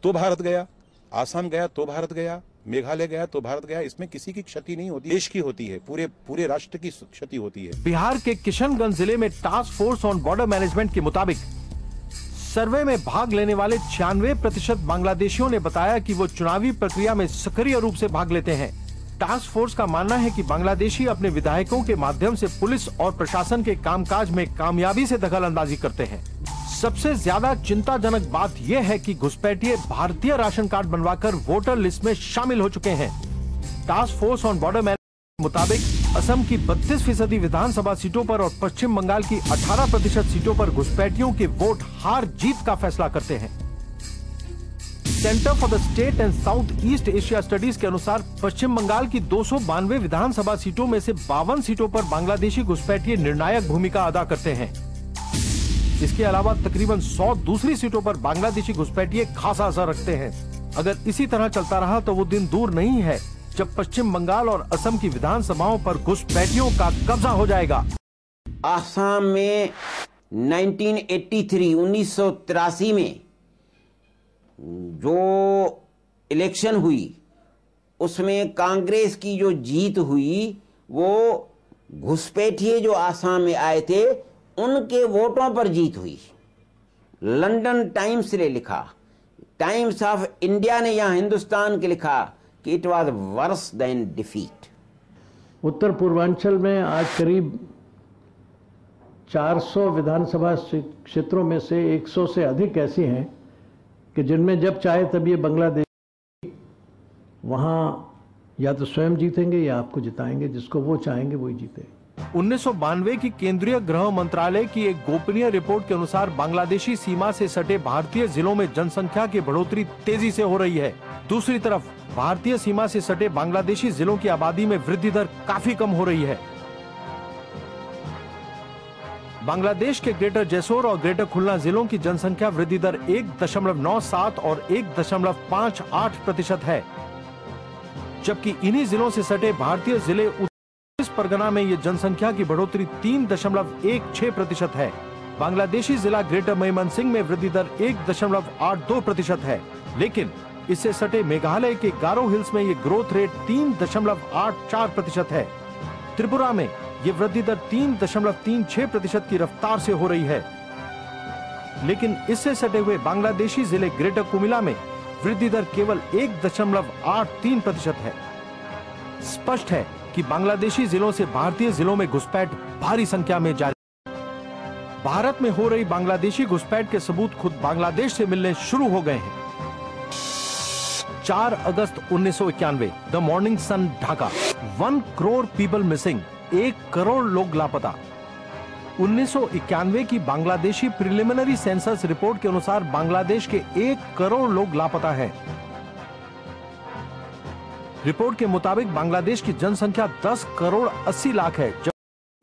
तो भारत गया, आसाम गया तो भारत गया, मेघालय गया तो भारत गया, इसमें किसी की क्षति नहीं होती, देश की होती है, पूरे राष्ट्र की क्षति होती है। बिहार के किशनगंज जिले में task force on border management के मुताबिक सर्वे में भाग लेने वाले 96% बांग्लादेशियों ने बताया कि वो चुनावी प्रक्रिया में सक्रिय रूप से भाग लेते हैं। टास्क फोर्स का मानना है कि बांग्लादेशी अपने विधायकों के माध्यम से पुलिस और प्रशासन के कामकाज में कामयाबी से दखलंदाजी करते हैं। सबसे ज्यादा चिंताजनक बात यह है कि घुसपैठिए भारतीय राशन कार्ड बनवाकर वोटर लिस्ट में शामिल हो चुके हैं। Task force on border management के मुताबिक असम की 32% विधानसभा सीटों पर और पश्चिम बंगाल की 18% सीटों पर घुसपैठियों के वोट हार जीत का फैसला करते हैं। Centre for the state and south east Asia studies के अनुसार पश्चिम बंगाल की 292 विधानसभा सीटों में से 52 सीटों पर बांग्लादेशी घुसपैठिए निर्णायक भूमिका अदा करते हैं। इसके अलावा तकरीबन 100 दूसरी सीटों पर बांग्लादेशी घुसपैठिए खासा असर रखते हैं। अगर इसी तरह चलता रहा तो वो दिन दूर नहीं है जब पश्चिम बंगाल और असम की विधानसभाओं पर घुसपैठियों का कब्जा हो जाएगा। आसाम में 1983 में जो इलेक्शन हुई उसमें कांग्रेस की जो जीत हुई वो घुसपैठिए जो आसाम में आए थे उनके वोटों पर जीत हुई। लंदन टाइम्स ने लिखा, टाइम्स ऑफ इंडिया ने यहां हिंदुस्तान के लिखा कि it was worse than defeat. उत्तर पूर्वांचल में आज करीब 400 विधानसभा क्षेत्रों में से 100 से अधिक ऐसी हैं कि जिनमें जब चाहे तब ये बांग्लादेश वहां या तो स्वयं जीतेंगे या आपको जिताएंगे, जिसको वो चाहेंगे वही जीते। 1992 की केंद्रीय गृह मंत्रालय की एक गोपनीय रिपोर्ट के अनुसार बांग्लादेशी सीमा से सटे भारतीय जिलों में जनसंख्या की बढ़ोतरी तेजी से हो रही है। दूसरी तरफ भारतीय सीमा से सटे बांग्लादेशी जिलों की आबादी में वृद्धि दर काफी कम हो रही है। बांग्लादेश के ग्रेटर जैसोर और ग्रेटर खुलना जिलों की जनसंख्या वृद्धि दर 1.97 और 1.58% है, जबकि इन्हीं जिलों से सटे भारतीय जिले उत्तर परगना में ये जनसंख्या की बढ़ोतरी 3.16% है। बांग्लादेशी जिला ग्रेटर मयमनसिंह में वृद्धि दर 1.82% है, लेकिन इससे सटे मेघालय के गारो हिल्स में ये ग्रोथ रेट 3.84% है। त्रिपुरा में ये वृद्धि दर 3.36% की रफ्तार से हो रही है, लेकिन इससे सटे हुए बांग्लादेशी जिले ग्रेटर कुमिला में वृद्धि दर केवल 1.83% है। स्पष्ट है कि बांग्लादेशी जिलों से भारतीय जिलों में घुसपैठ भारी संख्या में जारी। भारत में हो रही बांग्लादेशी घुसपैठ के सबूत खुद बांग्लादेश से मिलने शुरू हो गए हैं। 4 अगस्त 1991, the morning sun Dhaka, 1 crore people missing, 1 crore लोग लापता। 1991 की बांग्लादेशी प्रिलिमिनरी सेंसस रिपोर्ट के अनुसार बांग्लादेश के 1 करोड़ लोग लापता हैं। रिपोर्ट के मुताबिक बांग्लादेश की जनसंख्या 10 करोड़ 80 लाख है, जब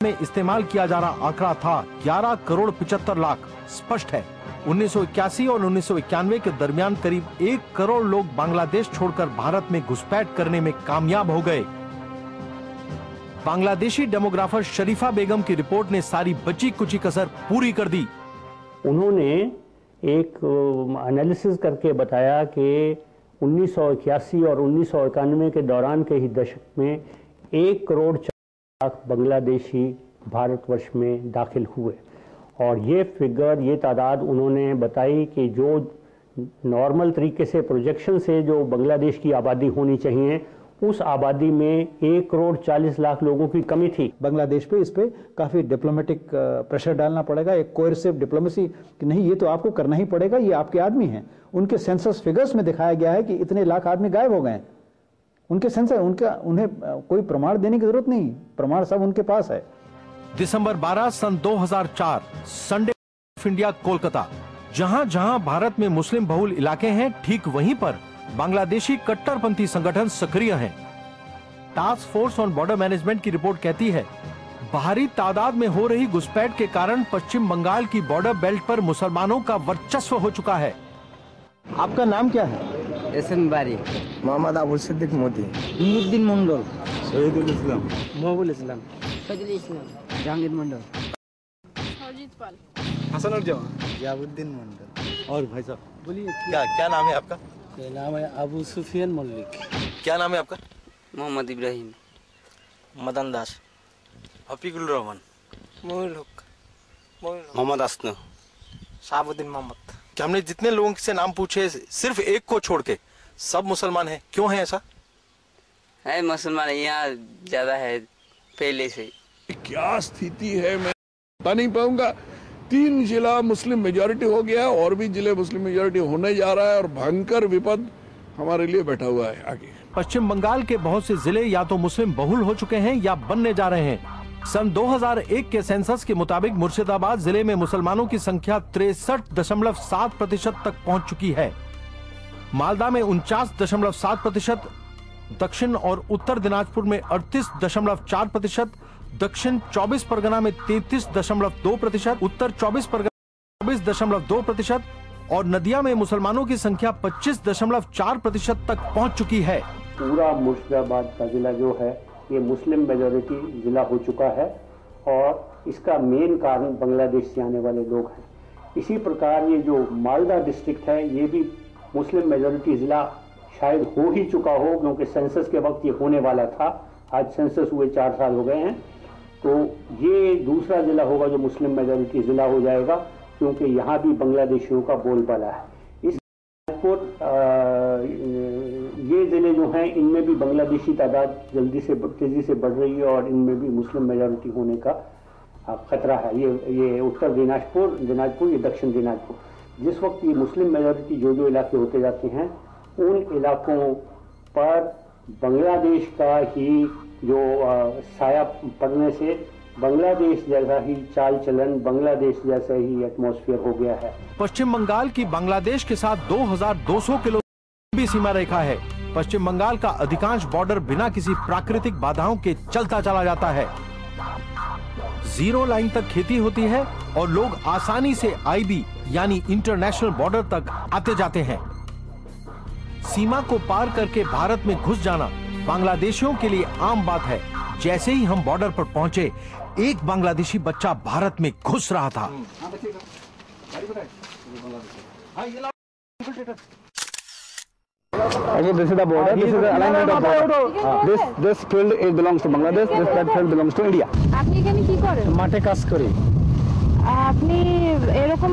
में इस्तेमाल किया जा रहा आंकड़ा था 11 करोड़ 75 लाख। स्पष्ट है 1981 और 1991 के दरमियान करीब 1 करोड़ लोग बांग्लादेश छोड़कर भारत में घुसपैठ करने में कामयाब हो गए। बांग्लादेशी डेमोग्राफर शरीफा बेगम की रिपोर्ट ने सारी बची कुची कसर पूरी कर दी। उन्होंने एक एनालिसिस करके बताया कि 1981 और 1991 के दौरान के ही दशक में 1 करोड़ 4 लाख बांग्लादेशी भारतवर्ष में दाखिल हुए, और ये फिगर, ये तादाद उन्होंने बताई कि जो नॉर्मल तरीके से प्रोजेक्शन से जो बांग्लादेश की आबादी होनी चाहिए उस आबादी में 1 करोड़ 40 लाख लोगों की कमी थी। बांग्लादेश पे इस पे काफी डिप्लोमेटिक प्रेशर डालना पड़ेगा, एक कोएर्सिव डिप्लोमेसी कि नहीं ये तो आपको करना ही पड़ेगा, ये आपके आदमी हैं। उनके सेंसस फिगर्स में दिखाया गया है कि इतने लाख आदमी गायब हो गए। उनके सेंसस उन्हें कोई प्रमाण देने की जरूरत नहीं, प्रमाण सब उनके पास है। दिसंबर 12 सन 2004, संडे ऑफ इंडिया कोलकाता, जहां जहां भारत में मुस्लिम बहुल इलाके हैं ठीक वहीं पर बांग्लादेशी कट्टरपंथी संगठन सक्रिय हैं। Task force on border management की रिपोर्ट कहती है भारी तादाद में हो रही घुसपैठ के कारण पश्चिम बंगाल की बॉर्डर बेल्ट पर मुसलमानों का वर्चस्व हो चुका है। आपका नाम क्या है? एहसन बारी, मोहम्मद अबुल सिद्दीक मोदी, नुरुद्दीन मंडल, शहीदुल इस्लाम, महबूल इस्लाम, फजल इस्लाम, जहांगीर मंडल, अजीत पाल, हसन और जवान, याबुद्दीन मंडल। और भाई साहब बोलिए क्या नाम है आपका? मेरा नाम है अबू सुफियान मलिक। क्या नाम है आपका? मोहम्मद इब्राहिम। मदन दास। हफीकुल रहमान। मोइनुल हक। मोहम्मद असना। शाहबुद्दीन मोहम्मद। कि हमने जितने लोगों से नाम पूछे सिर्फ एक को छोड़ के सब मुसलमान हैं, क्यों है ऐसा? है मुसलमान यहाँ ज्यादा है पहले से। क्या स्थिति है मैं बता नहीं पाऊंगा। 3 जिला मुस्लिम मेजॉरिटी हो गया और भी जिले मुस्लिम मेजॉरिटी होने जा रहा है और भयंकर विपद हमारे लिए बैठा हुआ है आगे। पश्चिम बंगाल के बहुत से जिले या तो मुस्लिम बहुल हो चुके हैं या बनने जा रहे हैं। सन 2001 के सेंसस के मुताबिक मुर्शिदाबाद जिले में मुसलमानों की संख्या 63.7% तक पहुंच चुकी है। मालदा में 49.7%, दक्षिण और उत्तर दिनाजपुर में 38.4%, दक्षिण 24 परगना में 33.2%, उत्तर 24 परगना 24.2% और नदिया में मुसलमानों की संख्या 25.4% तक पहुंच चुकी है। पूरा मुर्शिदाबाद का जिला जो है ये मुस्लिम मेजॉरिटी जिला हो चुका है और इसका मेन कारण बांग्लादेश से आने वाले लोग हैं। इसी प्रकार ये जो मालदा डिस्ट्रिक्ट है ये भी मुस्लिम मेजॉरिटी जिला शायद हो ही चुका हो, क्योंकि सेंसस के वक्त ये होने वाला था। आज सेंसस हुए 4 साल हो गए हैं, तो ये दूसरा जिला होगा जो मुस्लिम मेजॉरिटी जिला हो जाएगा, क्योंकि यहाँ भी बांग्लादेशियों का बोलबाला है। इस ये जिले जो हैं इनमें भी बांग्लादेशी तादाद तेजी से बढ़ रही है और इनमें भी मुस्लिम मेजॉरिटी होने का खतरा है। ये उत्तर दिनाजपुर, ये दक्षिण दिनाजपुर। जिस वक्त ये मुस्लिम मेजॉरिटी जो इलाके होते जाते हैं उन इलाकों पर बांग्लादेश का ही जो साया पड़ने से बांग्लादेश जैसा ही चाल चलन, बांग्लादेश जैसा ही एटमॉस्फेयर हो गया है। पश्चिम बंगाल की बांग्लादेश के साथ 2200 किलोमीटर लंबी सीमा रेखा है। पश्चिम बंगाल का अधिकांश बॉर्डर बिना किसी प्राकृतिक बाधाओं के चलता चला जाता है। 0 लाइन तक खेती होती है और लोग आसानी से IB यानी इंटरनेशनल बॉर्डर तक आते जाते हैं। सीमा को पार करके भारत में घुस जाना बांग्लादेशियों के लिए आम बात है। जैसे ही हम बॉर्डर पर पहुंचे, एक बांग्लादेशी बच्चा भारत में घुस रहा था। Okay, this is the border. This is the alignment of border. This field it belongs to Bangladesh. That field belongs to India. আপনি এখানে কি করেন? মাঠে কাজ করি। আপনি এরকম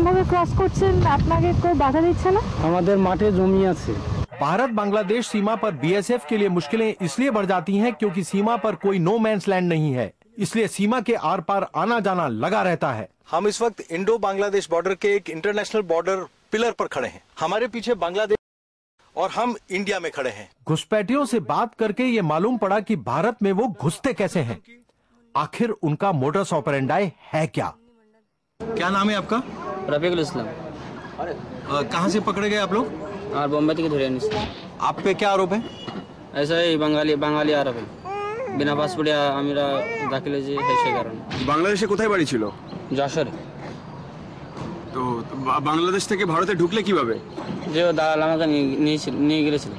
ভাবে ক্রস করছেন, আপনাকে কেউ বাধা দিচ্ছে না? আমাদের মাঠে জমি আছে। भारत बांग्लादेश सीमा पर BSF के लिए मुश्किलें इसलिए बढ़ जाती हैं क्योंकि सीमा पर कोई नो मैंस लैंड नहीं है, इसलिए सीमा के आर पार आना जाना लगा रहता है। हम इस वक्त इंडो बांग्लादेश बॉर्डर के एक इंटरनेशनल बॉर्डर पिलर पर खड़े हैं। हमारे पीछे बांग्लादेश और हम इंडिया में खड़े हैं। घुसपैठियों से बात करके ये मालूम पड़ा कि भारत में वो घुसते कैसे हैं, आखिर उनका मोडस ऑपरेंडाई है क्या? क्या नाम है आपका? रफीकुल इस्लाम। कहाँ से पकड़े गए आप लोग? और बॉम्बे থেকে ধরে এনেছি। आप पे क्या आरोप है? ऐसा ही বাঙালি আরব বিনা পাসপোর্টে আমরা দাখিল হয়েছি সেই কারণে। বাংলাদেশে কোথায় বাড়ি ছিল? যশোরে। তো বাংলাদেশ থেকে ভারতে ঢুকলে কিভাবে? যে দালাল আমাকে নিয়ে গিয়েছিল।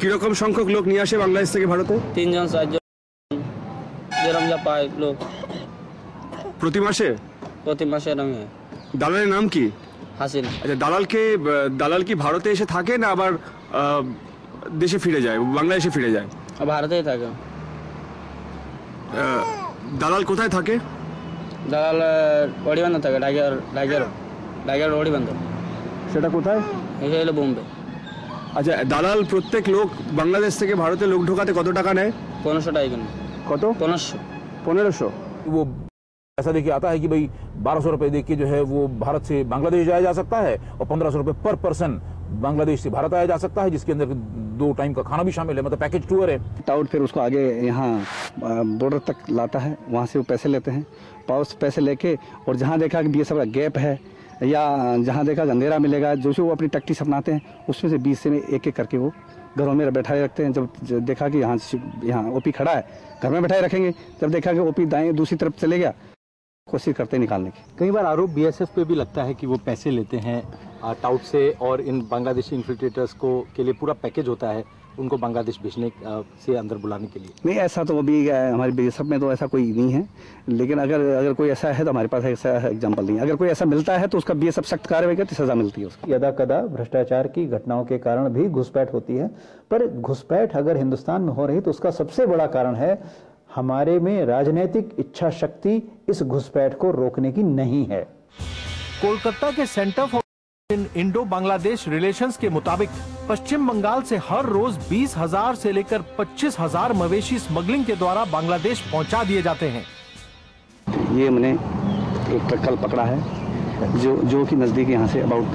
কিরকম সংখ্যক লোক নিয়ে আসে বাংলাদেশ থেকে ভারতে? 3 জন 4 জন যেরকম যা পায় লোক। প্রতি মাসে? প্রতি মাসে এরকম হয়। দালালের নাম কি? হাসিন। আচ্ছা, দালাল কি ভারতে এসে থাকে না আবার দেশে ফিরে যায়, বাংলাদেশে ফিরে যায়? ভারতেই থাকে। দালাল কোথায় থাকে? দালাল ওড়িবান্ধ থাকে, ডাইগার ওড়িবান্ধ। সেটা কোথায়? এটা হলো বোম্বে। আচ্ছা, দালাল প্রত্যেক লোক বাংলাদেশ থেকে ভারতে লোক ঢোকাতে কত টাকা নেয়? 1500 টাকা। কত? 1500। वो ऐसा देखिए आता है कि भाई 1200 रुपए देख के जो है वो भारत से बांग्लादेश जाया जा सकता है और 1500 रुपए पर पर्सन बांग्लादेश से भारत आया जा सकता है, जिसके अंदर 2 टाइम का खाना भी शामिल है, मतलब पैकेज टूर है। टाउट फिर उसको आगे यहाँ बॉर्डर तक लाता है, वहाँ से वो पैसे लेते हैं। पाउस पैसे लेके और जहाँ देखा कि BSF का गैप है या जहाँ देखा अंधेरा मिलेगा, जो वो अपनी टैक्टिक्स अपनाते हैं उसमें से 20 से एक करके वो घरों में बैठाए रखते हैं। जब देखा कि यहाँ OP खड़ा है, घर में बैठाए रखेंगे। जब देखा कि OP दाएं दूसरी तरफ चले गया, कोशिश करते हैं निकालने की। कई बार आरोप BSF पे भी लगता है कि वो पैसे लेते हैं टाउट से और इन बांग्लादेशी इन्फिल्ट्रेटर्स के लिए पूरा पैकेज होता है, उनको बांग्लादेश भेजने से अंदर बुलाने के लिए? नहीं, ऐसा तो अभी हमारे बीएसएफ में तो ऐसा कोई नहीं है, लेकिन अगर कोई ऐसा है तो हमारे पास ऐसा एग्जाम्पल नहीं है। अगर कोई ऐसा मिलता है तो उसका बीएसएफ सख्त कार्रवाई करती, सजा मिलती है उसकी। यदा कदा भ्रष्टाचार की घटनाओं के कारण भी घुसपैठ होती है, पर घुसपैठ अगर हिंदुस्तान में हो रही तो उसका सबसे बड़ा कारण है हमारे में राजनीतिक इच्छा शक्ति इस घुसपैठ को रोकने की नहीं है। कोलकाता के centre for Indo Bangladesh relations के मुताबिक पश्चिम बंगाल से हर रोज 20,000 से लेकर 25,000 मवेशी स्मगलिंग के द्वारा बांग्लादेश पहुंचा दिए जाते हैं। ये हमने एक ट्रक कल पकड़ा है जो कि नजदीक यहाँ से अबाउट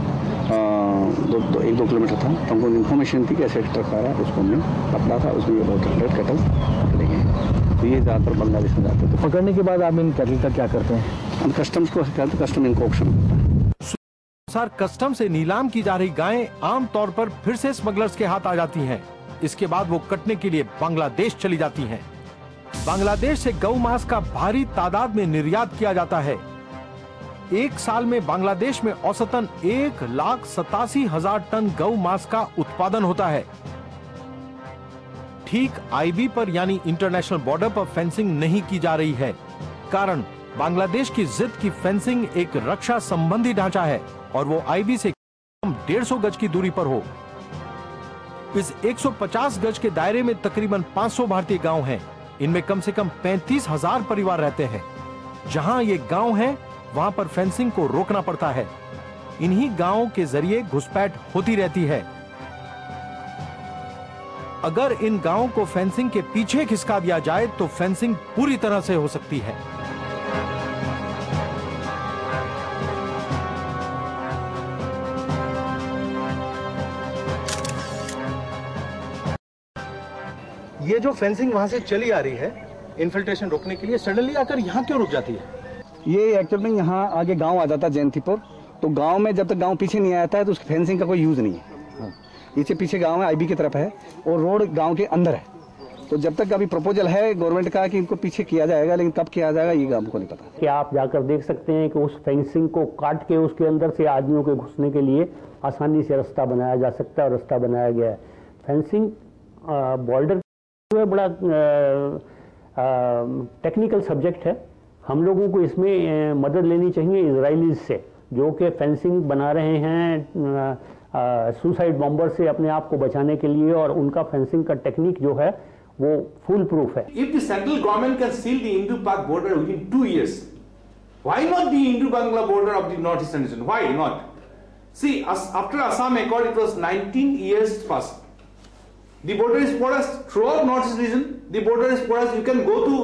1-2 किलोमीटर था। तो हमको इन्फॉर्मेशन थी कि ऐसे ट्रक आ रहा है, उसको हमने पकड़ा था। उसमें अबाउट 100 कैटल पकड़े गए। तो ये ज्यादातर बांग्लादेश में जाते थे। पकड़ने के बाद आप इन कैटल का क्या करते हैं? हम कस्टम्स को कहते, कस्टम इनको ऑक्शन होता है। कस्टम से नीलाम की जा रही गायें आमतौर पर फिर से स्मगलर्स के हाथ आ जाती हैं। इसके बाद वो कटने के लिए बांग्लादेश चली जाती हैं। बांग्लादेश से गौ मांस का भारी तादाद में निर्यात किया जाता है। एक साल में बांग्लादेश में औसतन 1,87,000 टन गौ मांस का उत्पादन होता है। ठीक आईबी पर यानी इंटरनेशनल बॉर्डर पर फेंसिंग नहीं की जा रही है। कारण बांग्लादेश की जिद की फेंसिंग एक रक्षा संबंधी ढांचा है और वो आईबी से कम 150 गज की दूरी पर हो। इस 150 गज के दायरे में तकरीबन 500 भारतीय गांव हैं। इनमें कम से कम 35,000 परिवार रहते हैं। जहां ये गांव हैं, वहां पर फेंसिंग को रोकना पड़ता है। इन्हीं गांवों के जरिए घुसपैठ होती रहती है। अगर इन गांवों को फेंसिंग के पीछे खिसका दिया जाए तो फेंसिंग पूरी तरह से हो सकती है। ये जो फेंसिंग वहां से चली आ रही है इन्फिल्ट्रेशन रोकने के लिए, सडनली आकर यहाँ क्यों रुक जाती है? ये एक्चुअल में यहाँ आगे गांव आ जाता है जयंतीपुर। तो गांव में जब तक गांव पीछे नहीं आता है तो उसकी फेंसिंग का कोई यूज नहीं है। इससे पीछे गांव है, आईबी की तरफ है और रोड गांव के अंदर है। तो जब तक अभी प्रपोजल है गवर्नमेंट का कि इनको पीछे किया जाएगा, लेकिन कब किया जाएगा ये हमको नहीं पता। कि आप जाकर देख सकते हैं कि उस फेंसिंग को काट के उसके अंदर से आदमियों के घुसने के लिए आसानी से रास्ता बनाया जा सकता है और रास्ता बनाया गया है। फेंसिंग बॉर्डर बड़ा टेक्निकल सब्जेक्ट है। हम लोगों को इसमें मदद लेनी चाहिए इजराइलीज से, जो कि फेंसिंग बना रहे हैं सुसाइड बॉम्बर से अपने आप को बचाने के लिए, और उनका फेंसिंग का टेक्निक जो है वो फुल प्रूफ है। If the central government can seal the Indo-Pak border within 2 years, why not the Indo-Bangla border of the northeastern region? Why not? See, after Assam Accord, it was 19 years past. The border is porous throughout northeast region. The border is porous. You can go to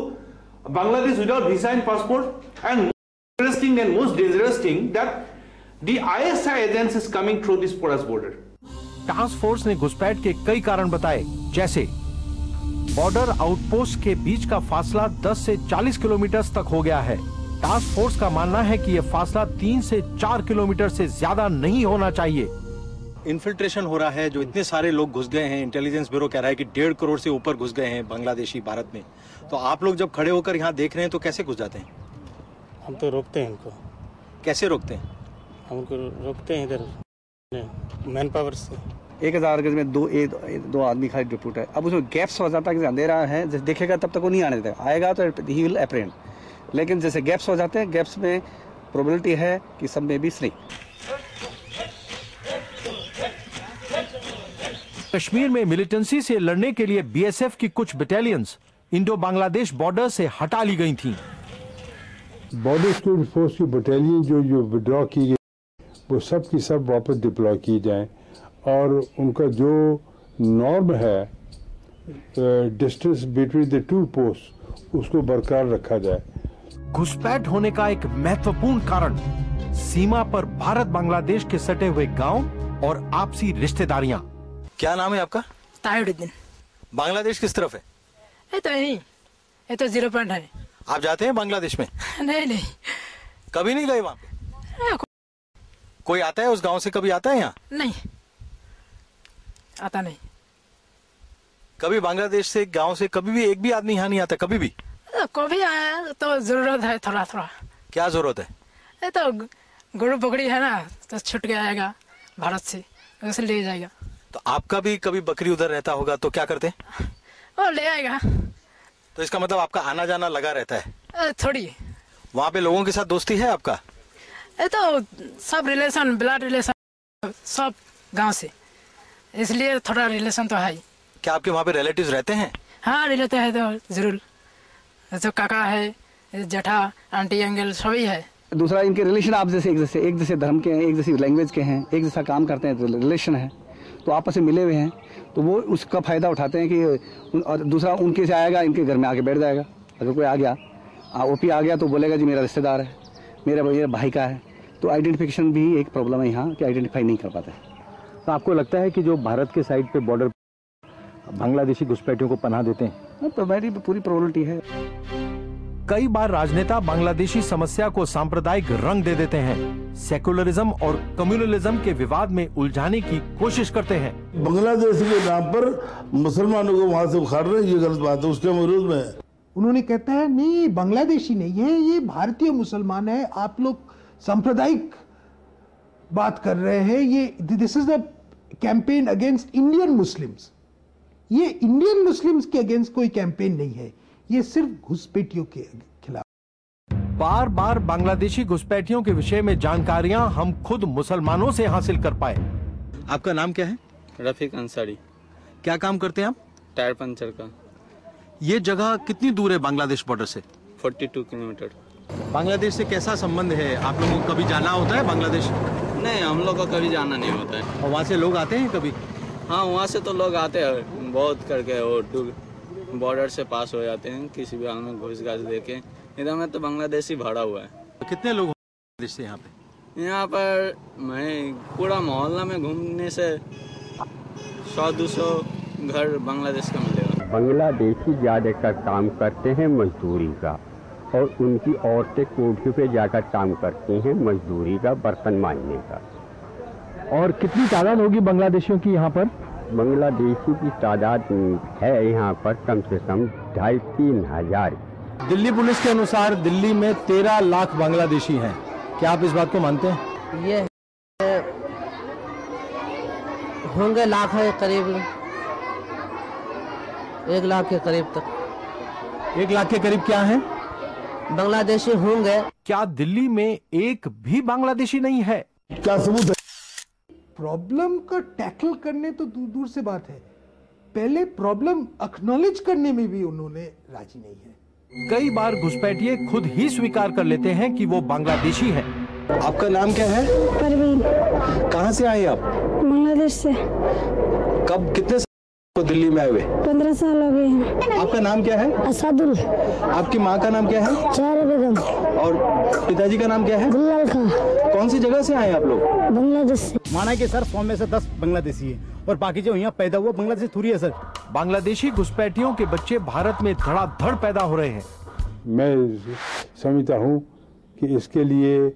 Bangladesh without visa and passport. And most interesting and most dangerous thing that the ISI agents is coming through this porous border. Task force ने घुसपैठ के कई कारण बताए, जैसे border outpost के बीच का फासला 10 से 40 किलोमीटर तक हो गया है। टास्क फोर्स का मानना है कि यह फासला 3 से 4 किलोमीटर से ज्यादा नहीं होना चाहिए। इन्फिल्ट्रेशन हो रहा है, जो इतने सारे लोग घुस गए हैं। इंटेलिजेंस ब्यूरो कह रहा है कि 1.5 करोड़ से ऊपर घुस गए हैं बांग्लादेशी भारत में। तो आप लोग जब खड़े होकर यहाँ देख रहे हैं तो कैसे घुस जाते हैं? हम तो रोकते हैं इनको। कैसे रोकते हैं? हम उनको रोकते हैं इधर मैन पावर से। 1000 गज में दो आदमी खाली डिप्यूट है। अब उसमें गैप्स हो जाता है कि अंधेरा है, जैसे देखेगा तब तक वो नहीं आने देगा। आएगा तो ही विल अप्रेंड, लेकिन जैसे गैप्स हो जाते हैं, गैप्स में प्रोबेबिलिटी है कि सब में भी स्नेक। कश्मीर में मिलिटेंसी से लड़ने के लिए बीएसएफ की कुछ बटालियंस इंडो बांग्लादेश बॉर्डर से हटा ली गई थीं। बॉर्डर सिक्योरिटी फोर्स की बटालियन जो विड्रॉ की गई वो सब की सब वापस डिप्लॉय की जाएं और उनका जो नॉर्म है distance between the two post उसको बरकरार रखा जाए। घुसपैठ होने का एक महत्वपूर्ण कारण सीमा पर भारत बांग्लादेश के सटे हुए गांव और आपसी रिश्तेदारियां। क्या नाम है आपका? ताहिरुद्दीन। बांग्लादेश किस तरफ है? ये तो 0 पॉइंट है। आप जाते हैं बांग्लादेश में? नहीं। कभी नहीं गए वहाँ पे? कोई आता है उस गांव से, कभी आता है यहाँ? नहीं, आता नहीं। कभी बांग्लादेश से गांव से कभी भी एक भी आदमी यहाँ नहीं आता? कभी भी? कभी आया तो जरूरत है थोड़ा। क्या जरूरत है? ये तो गरु पकड़ी है ना, तो छूट के आएगा भारत से, उसे ले जाएगा। तो आपका भी कभी बकरी उधर रहता होगा तो क्या करते हैं? वो ले आएगा। तो इसका मतलब आपका आना जाना लगा रहता है? थोड़ी। वहाँ पे लोगों के साथ दोस्ती है आपका? ये तो सब रिलेशन, ब्लड रिलेशन, सब गांव से, इसलिए थोड़ा रिलेशन तो है। क्या आपके वहाँ पे रिलेटिव्स रहते हैं? हाँ, रहते हैं तो जरूर। तो काका है, जेठा, आंटी, अंकल सभी है। दूसरा, इनके रिलेशन आप जैसे एक जैसे धर्म के हैं, एक जैसी लैंग्वेज के हैं, एक जैसा काम करते हैं, तो रिलेशन है, तो आपस में मिले हुए हैं, तो वो उसका फायदा उठाते हैं कि, और दूसरा उनके से आएगा, इनके घर में आके बैठ जाएगा। अगर कोई आ गया, ओपी आ गया, तो बोलेगा जी मेरा रिश्तेदार है, मेरे भाई का है। तो आइडेंटिफिकेशन भी एक प्रॉब्लम है यहाँ कि आइडेंटिफाई नहीं कर पाते। तो आपको लगता है कि जो भारत के साइड पे बॉर्डर बांग्लादेशी घुसपैठियों को पनाह देते हैं? तो मेरी पूरी प्रॉब्लम है। कई बार राजनेता बांग्लादेशी समस्या को सांप्रदायिक रंग दे देते हैं, सेकुलरिज्म और कम्युनलिज्म के विवाद में उलझाने की कोशिश करते हैं। बांग्लादेश के नाम पर मुसलमानों को वहाँ से उखाड़ रहे हैं, ये गलत बात है, उसके विरोध में है। उन्होंने कहता है नहीं, बांग्लादेशी नहीं है, ये भारतीय मुसलमान है, आप लोग सांप्रदायिक बात कर रहे हैं, ये this is the campaign against Indian Muslims. ये इंडियन मुस्लिम्स के अगेंस्ट कोई कैंपेन नहीं है, ये सिर्फ घुसपैठियों के खिलाफ। बार बार बांग्लादेशी घुसपैठियों के विषय में जानकारियां हम खुद मुसलमानों से हासिल कर पाए। आपका नाम क्या है? रफीक अंसारी। क्या काम करते हैं आप? टायर पंचर का। ये जगह कितनी दूर है बांग्लादेश बॉर्डर से? 42 किलोमीटर। बांग्लादेश से कैसा संबंध है? आप लोगों को कभी जाना होता है बांग्लादेश? नहीं, हम लोग को कभी जाना नहीं होता है। और वहाँ से लोग आते हैं कभी? हाँ, वहाँ से तो लोग आते हैं बहुत करके, और बॉर्डर से पास हो जाते हैं, किसी भी हाल में घुस घास देके। इधर में तो बांग्लादेशी भरा हुआ है। तो कितने लोग बांग्लादेश से यहाँ पे? यहाँ पर मैं पूरा मोहल्ला में घूमने से 100-200 घर बांग्लादेश का मिलेगा। बांग्लादेशी ज़्यादातर काम करते हैं मजदूरी का, और उनकी औरतें कोठियों पे जाकर काम करती हैं मजदूरी का, बर्तन मांजने का। और कितनी तादाद होगी बांग्लादेशियों की यहाँ पर? बांग्लादेशी की तादाद है यहाँ पर कम से कम 2,500-3 हजार। दिल्ली पुलिस के अनुसार दिल्ली में 13 लाख बांग्लादेशी हैं। क्या आप इस बात को मानते हैं? ये होंगे लाख है, करीब 1 लाख के करीब तक। 1 लाख के करीब क्या है? बांग्लादेशी होंगे। क्या दिल्ली में एक भी बांग्लादेशी नहीं है? क्या सबूत है? प्रॉब्लम का टैकल करने तो दूर दूर से बात है, पहले प्रॉब्लम एक्नॉलेज करने में भी उन्होंने राजी नहीं है। कई बार घुसपैठिए खुद ही स्वीकार कर लेते हैं कि वो बांग्लादेशी हैं। आपका नाम क्या है? परवीन। कहाँ से आए आप? बांग्लादेश से। कब, कितने तो दिल्ली में आए हुए? 15 साल हो गए हैं। आपका नाम क्या है? असादुल। आपकी माँ का नाम क्या है? चारा बेगम। और पिताजी का नाम क्या है? गुलाल खां। कौन सी जगह से आए आप लोग? बांग्लादेश से। माना कि सर 100 में से 10 बांग्लादेशी है, और बाकी जो यहाँ पैदा हुआ बांग्लादेश थोड़ी है सर। बांग्लादेशी घुसपैठियों के बच्चे भारत में धड़ाधड़ पैदा हो रहे हैं। मैं समझता हूँ कि इसके लिए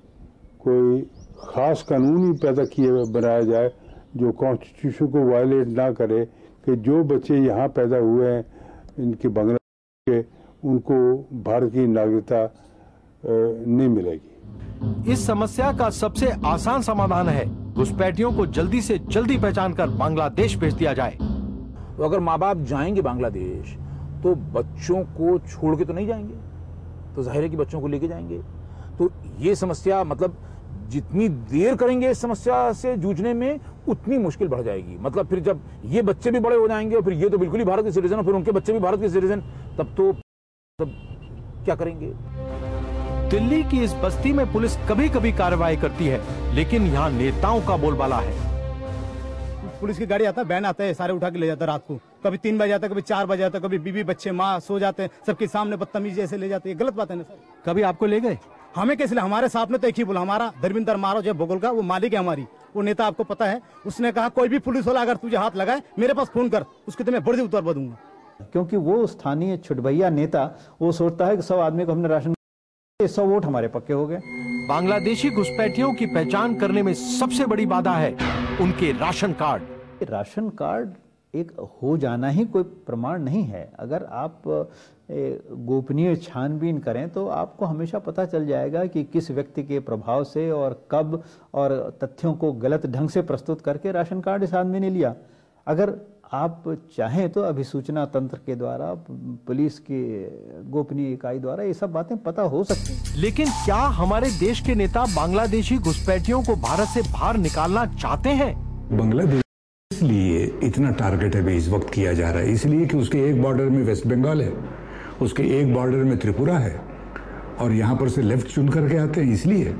कोई खास कानून ही पैदा बनाया जाए जो कॉन्स्टिट्यूशन को वायलेट ना करे, कि जो बच्चे यहाँ पैदा हुए हैं इनके बांग्लादेश के, उनको भारत की नागरिकता नहीं मिलेगी। इस समस्या का सबसे आसान समाधान है घुसपैठियों को जल्दी से जल्दी पहचान कर बांग्लादेश भेज दिया जाए। तो अगर माँ बाप जाएंगे बांग्लादेश तो बच्चों को छोड़ के तो नहीं जाएंगे, तो जाहिर है कि बच्चों को लेके जाएंगे। तो ये समस्या, मतलब जितनी देर करेंगे इस समस्या से जूझने में उतनी मुश्किल बढ़ जाएगी। मतलब फिर जब ये बच्चे भी बड़े हो जाएंगे और फिर ये तो बिल्कुल ही भारत के सिटीजन, और फिर उनके बच्चे भी भारत के सिटीजन, तब तो क्या करेंगे? दिल्ली की इस बस्ती में पुलिस कभी कभी कार्रवाई करती है, लेकिन यहाँ नेताओं का बोलबाला है। पुलिस की गाड़ी आता है, वैन आता है, सारे उठा के ले जाता है रात को। कभी 3 बजे आता है, कभी 4 बजे आता है, कभी बीवी बच्चे माँ सो जाते हैं, सबके सामने बदतमीजी जैसे ले जाते हैं। गलत बात है ना सर। कभी आपको ले गए? हमें कैसे? हमारे साथ में तो एक ही बोला, हमारा धर्मिंदर मारो जय भोगल का वो मालिक है हमारी, वो नेता आपको पता है, उसने कहा कोई भी पुलिस वाला अगर तुझे हाथ लगाए मेरे पास फोन कर, उसके तो मैं बड़ी उतर दूंगा। क्योंकि वो स्थानीय छुटभैया नेता वो सोचता है कि 100 आदमी को हमने राशन, 100 वोट हमारे पक्के हो गए। बांग्लादेशी घुसपैठियों की पहचान करने में सबसे बड़ी बाधा है उनके राशन कार्ड। राशन कार्ड एक हो जाना ही कोई प्रमाण नहीं है। अगर आप गोपनीय छानबीन करें तो आपको हमेशा पता चल जाएगा कि किस व्यक्ति के प्रभाव से और कब और तथ्यों को गलत ढंग से प्रस्तुत करके राशन कार्ड इस आदमी ने लिया। अगर आप चाहें तो अभिसूचना तंत्र के द्वारा, पुलिस की गोपनीय इकाई द्वारा ये सब बातें पता हो सकती हैं। लेकिन क्या हमारे देश के नेता बांग्लादेशी घुसपैठियों को भारत से बाहर निकालना चाहते हैं? बांग्लादेश इसलिए इतना टारगेटेड इस वक्त किया जा रहा है, इसलिए कि उसके एक बॉर्डर में वेस्ट बंगाल है, उसके एक बॉर्डर में त्रिपुरा है, और यहाँ पर से लेफ्ट चुन करके आते हैं। इसलिए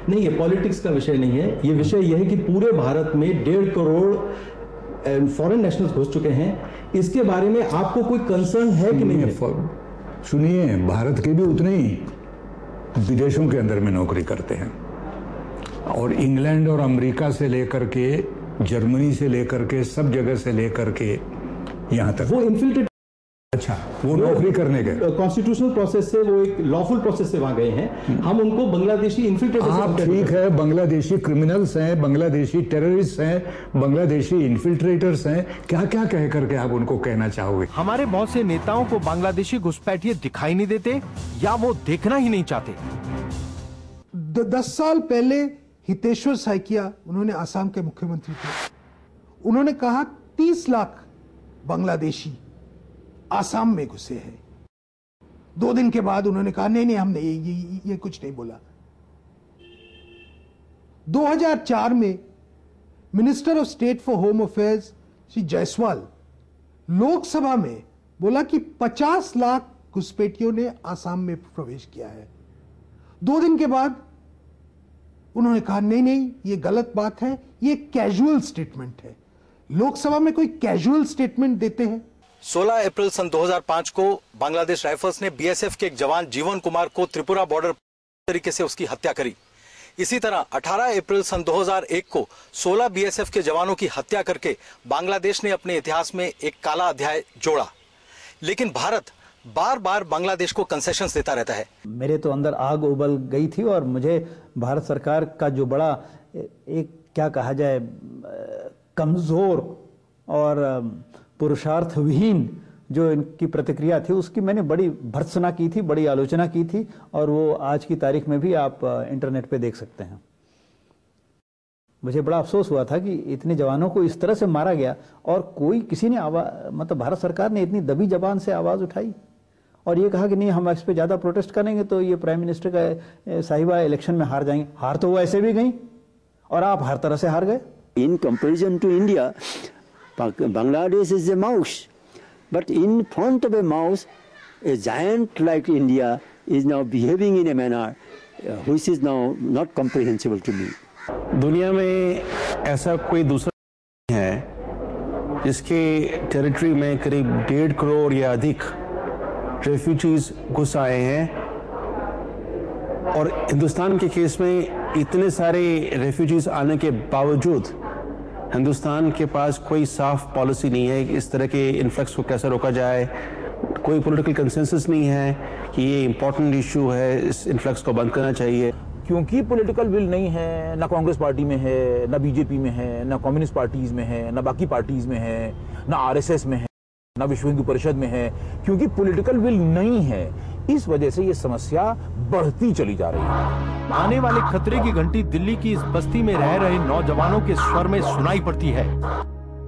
नहीं, ये पॉलिटिक्स का विषय नहीं है। ये विषय यह है कि पूरे भारत में 1.5 करोड़ फॉरेन नेशनल्स घुस चुके हैं। इसके बारे में आपको कोई कंसर्न है कि नहीं है? सुनिए, भारत के भी उतने ही विदेशों के अंदर में नौकरी करते हैं, और इंग्लैंड और अमेरिका से लेकर के, जर्मनी से लेकर के, सब जगह से लेकर के यहाँ तक वो इन्फिल्ट्रेट, अच्छा, वो नौकरी करने गए, कॉन्स्टिट्यूशनल प्रोसेस से, वो एक लॉफुल प्रोसेस से वहां गए हैं। हम उनको बांग्लादेशी इन्फिल्ट्रेटर्स, आप ठीक है, बांग्लादेशी क्रिमिनल्स हैं, बांग्लादेशी टेररिस्ट हैं, बांग्लादेशी इन्फिल्ट्रेटर्स हैं, क्या क्या कह करके आप उनको कहना चाहोगे? हमारे बहुत से नेताओं को बांग्लादेशी घुसपैठिए दिखाई नहीं देते, या वो देखना ही नहीं चाहते। 10 साल पहले हितेश्वर सैकिया, उन्होंने आसाम के मुख्यमंत्री थे, उन्होंने कहा 30 लाख बांग्लादेशी आसाम में घुसे हैं। 2 दिन के बाद उन्होंने कहा नहीं हमने ये कुछ नहीं बोला। 2004 में minister of state for home affairs Shri Jaiswal Lok Sabha में बोला कि 50 लाख घुसपैठियों ने आसाम में प्रवेश किया है। 2 दिन के बाद उन्होंने कहा नहीं ये गलत बात है, ये कैजुअल स्टेटमेंट है। लोकसभा में कोई कैजुअल स्टेटमेंट देते हैं? 16 अप्रैल सन 2005 को बांग्लादेश राइफल्स ने बीएसएफ के एक जवान जीवन कुमार को त्रिपुरा बॉर्डर तरीके से उसकी हत्या करी। इसी तरह 18 अप्रैल सन 2001 को 16 बीएसएफ के जवानों की हत्या करके बांग्लादेश ने अपने इतिहास में एक काला अध्याय जोड़ा। लेकिन भारत बार बार बांग्लादेश को कंसेशंस देता रहता है। मेरे तो अंदर आग उबल गई थी, और मुझे भारत सरकार का जो बड़ा एक क्या कहा जाए कमजोर और पुरुषार्थ विहीन जो इनकी प्रतिक्रिया थी, उसकी मैंने बड़ी भर्त्सना की थी, बड़ी आलोचना की थी, और वो आज की तारीख में भी आप इंटरनेट पे देख सकते हैं। मुझे बड़ा अफसोस हुआ था कि इतने जवानों को इस तरह से मारा गया, और कोई किसी ने मतलब भारत सरकार ने इतनी दबी जबान से आवाज उठाई और ये कहा कि नहीं, हम इस पे ज्यादा प्रोटेस्ट करेंगे तो ये प्राइम मिनिस्टर का साहिबा इलेक्शन में हार जाएंगे। हार तो वो ऐसे भी गई, और आप हर तरह से हार गए। In comparison to India, Bangladesh is a mouse, but in front of a mouse, a giant like India is now behaving in a manner which is now not comprehensible to me. दुनिया में ऐसा कोई दूसरा नहीं है जिसके territory में करीब 1.5 करोड़ या अधिक रेफ्यूजीज घुस आए हैं, और हिंदुस्तान के केस में इतने सारे रेफ्यूजीज आने के बावजूद हिंदुस्तान के पास कोई साफ पॉलिसी नहीं है कि इस तरह के इन्फ्लक्स को कैसे रोका जाए। कोई पॉलिटिकल कंसेंसस नहीं है कि ये इंपॉर्टेंट इशू है, इस इन्फ्लक्स को बंद करना चाहिए। क्योंकि पॉलिटिकल विल नहीं है, ना कांग्रेस पार्टी में है, ना बीजेपी में है, ना कम्युनिस्ट पार्टीज में है, ना बाकी पार्टीज में है, ना आरएसएस में है, ना विश्व हिंदू परिषद में है। क्योंकि पॉलिटिकल विल नहीं है, इस वजह से ये समस्या बढ़ती चली जा रही है। आने वाले खतरे की घंटी दिल्ली की इस बस्ती में रह रहे नौजवानों के स्वर में सुनाई पड़ती है।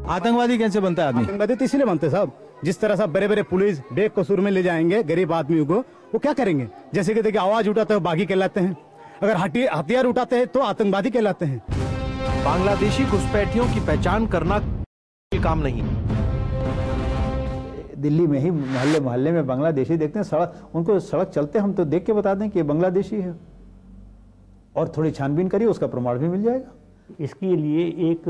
आतंकवादी कैसे बनता है आदमी? आतंकवादी तो इसीलिए बनते साहब, जिस तरह से बड़े बड़े पुलिस बेकसूर में ले जाएंगे गरीब आदमियों को, वो क्या करेंगे? जैसे कि देखिए, आवाज उठाते हैं बागी कहलाते हैं, अगर हथियार उठाते हैं तो आतंकवादी कहलाते हैं। बांग्लादेशी घुसपैठियों की पहचान करना काम नहीं। दिल्ली में ही मोहल्ले मोहल्ले में बांग्लादेशी देखते हैं, सड़क उनको सड़क चलते हम तो देख के बता दें कि बांग्लादेशी है, और थोड़ी छानबीन करिए, उसका प्रमाण भी मिल जाएगा। इसके लिए एक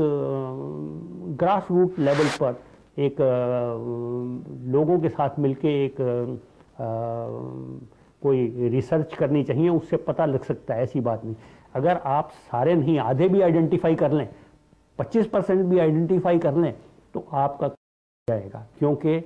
ग्रास रूट लेवल पर एक लोगों के साथ मिलके एक कोई रिसर्च करनी चाहिए, उससे पता लग सकता है। ऐसी बात नहीं, अगर आप सारे नहीं आधे भी आइडेंटिफाई कर लें, 25% भी आइडेंटिफाई कर लें, तो आपका जाएगा। क्योंकि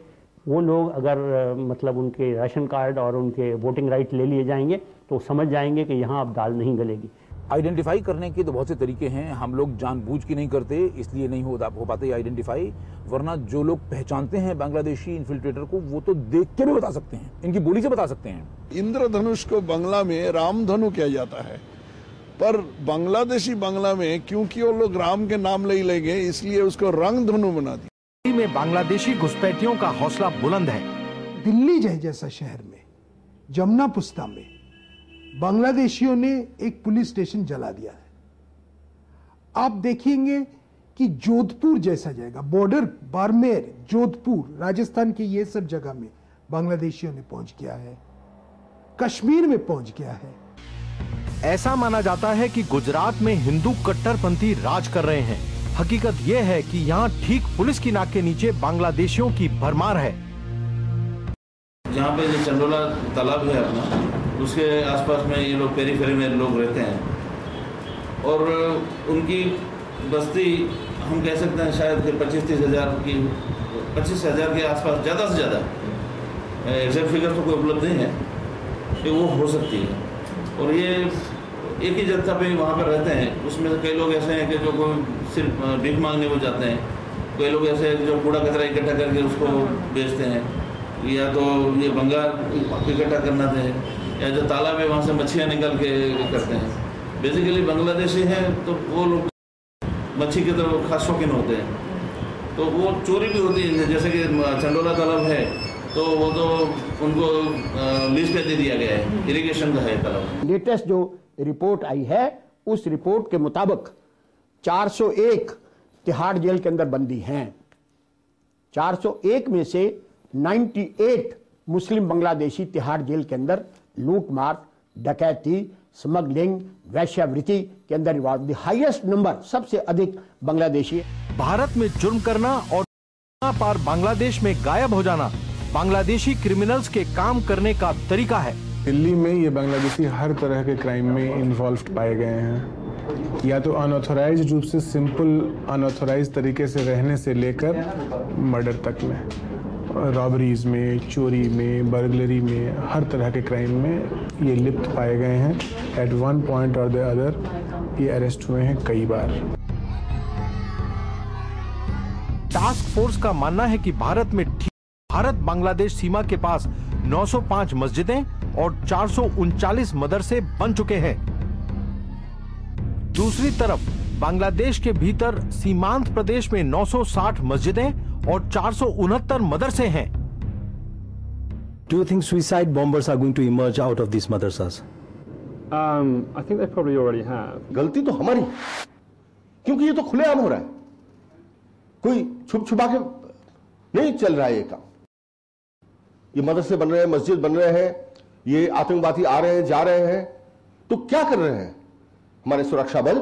वो लोग अगर मतलब उनके राशन कार्ड और उनके वोटिंग राइट ले लिए जाएंगे तो समझ जाएंगे कि यहाँ अब दाल नहीं गलेगी। आइडेंटिफाई करने के तो बहुत से तरीके हैं, हम लोग जानबूझ के नहीं करते, इसलिए नहीं हो पाते आइडेंटिफाई। वरना जो लोग पहचानते हैं बांग्लादेशी इन्फिल्ट्रेटर को, वो तो देख के भी बता सकते हैं, इनकी बोली से बता सकते हैं। इंद्रधनुष को बांग्ला में रामधनु किया जाता है, पर बांग्लादेशी बांग्ला में क्योंकि वो लोग राम के नाम ले लेंगे, इसलिए उसको रंग धनु बना दिया। दिल्ली में बांग्लादेशी घुसपैठियों का हौसला बुलंद है। दिल्ली जैसा शहर में जमुना पुस्ता में बांग्लादेशियों ने एक पुलिस स्टेशन जला दिया है। आप देखेंगे कि जोधपुर जैसा जगह, बॉर्डर बाड़मेर, जोधपुर, राजस्थान के ये सब जगह में बांग्लादेशियों ने पहुंच किया है, कश्मीर में पहुंच गया है। ऐसा माना जाता है कि गुजरात में हिंदू कट्टरपंथी राज कर रहे हैं। हकीकत यह है कि यहाँ ठीक पुलिस की नाक के नीचे बांग्लादेशियों की भरमार है। जहाँ पे जो चंडोला तालाब है अपना, उसके आसपास में ये लोग पेरीफेरी में लोग रहते हैं और उनकी बस्ती हम कह सकते हैं शायद 25-30 हज़ार की, 25 हज़ार के आसपास, ज़्यादा से ज़्यादा, एग्जैक्ट फिगर तो कोई उपलब्ध नहीं है कि वो हो सकती है। और ये एक ही जगह पे वहाँ पर रहते हैं। उसमें से कई लोग ऐसे हैं कि जो कोई सिर्फ भीख मांगने को जाते हैं, कई लोग ऐसे हैं जो कूड़ा कचरा इकट्ठा करके उसको बेचते हैं, या तो ये बंगाल इकट्ठा करना थे, या जो तालाब है वहाँ से मच्छियाँ निकाल के करते हैं। बेसिकली बांग्लादेशी हैं तो वो लोग मच्छी के तो खास शौकीन होते हैं, तो वो चोरी भी होती है। जैसे कि चंडोला तालाब है तो वो तो उनको लीज पे दे दिया गया है, इरिगेशन का है तालाब। लेटेस्ट जो रिपोर्ट आई है उस रिपोर्ट के मुताबिक 401 तिहाड़ जेल के अंदर बंदी हैं। 401 में से 98 मुस्लिम बांग्लादेशी तिहाड़ जेल के अंदर लूटमार, डकैती, स्मगलिंग, वैश्यावृत्ति के अंदर इन्वॉल्व। हाईएस्ट नंबर, सबसे अधिक बांग्लादेशी। भारत में जुर्म करना और पार बांग्लादेश में गायब हो जाना बांग्लादेशी क्रिमिनल्स के काम करने का तरीका है। दिल्ली में ये बांग्लादेशी हर तरह के क्राइम में इन्वॉल्व पाए गए हैं, या तो अनऑथोराइज्ड रूप से, सिंपल अनऑथोराइज्ड तरीके से रहने से लेकर मर्डर तक में, रॉबरीज में, चोरी में, बर्गलरी में, हर तरह के क्राइम में ये लिप्त पाए गए हैं। एट वन पॉइंट और द अदर ये अरेस्ट हुए हैं कई बार। टास्क फोर्स का मानना है कि भारत बांग्लादेश सीमा के पास 905 मस्जिदें और 439 मदरसे बन चुके हैं। दूसरी तरफ बांग्लादेश के भीतर सीमांत प्रदेश में 960 मस्जिदें और 469 मदरसे हैं। Do you think suicide bombers are going to emerge out of these madrasas? I think they probably already have. गलती तो हमारी, क्योंकि ये तो खुलेआम हो रहा है, कोई छुप छुपा के नहीं चल रहा है ये काम। ये मदरसे बन रहे हैं, मस्जिद बन रहे हैं, ये आतंकवादी आ रहे हैं, जा रहे हैं, तो क्या कर रहे हैं हमारे सुरक्षा बल,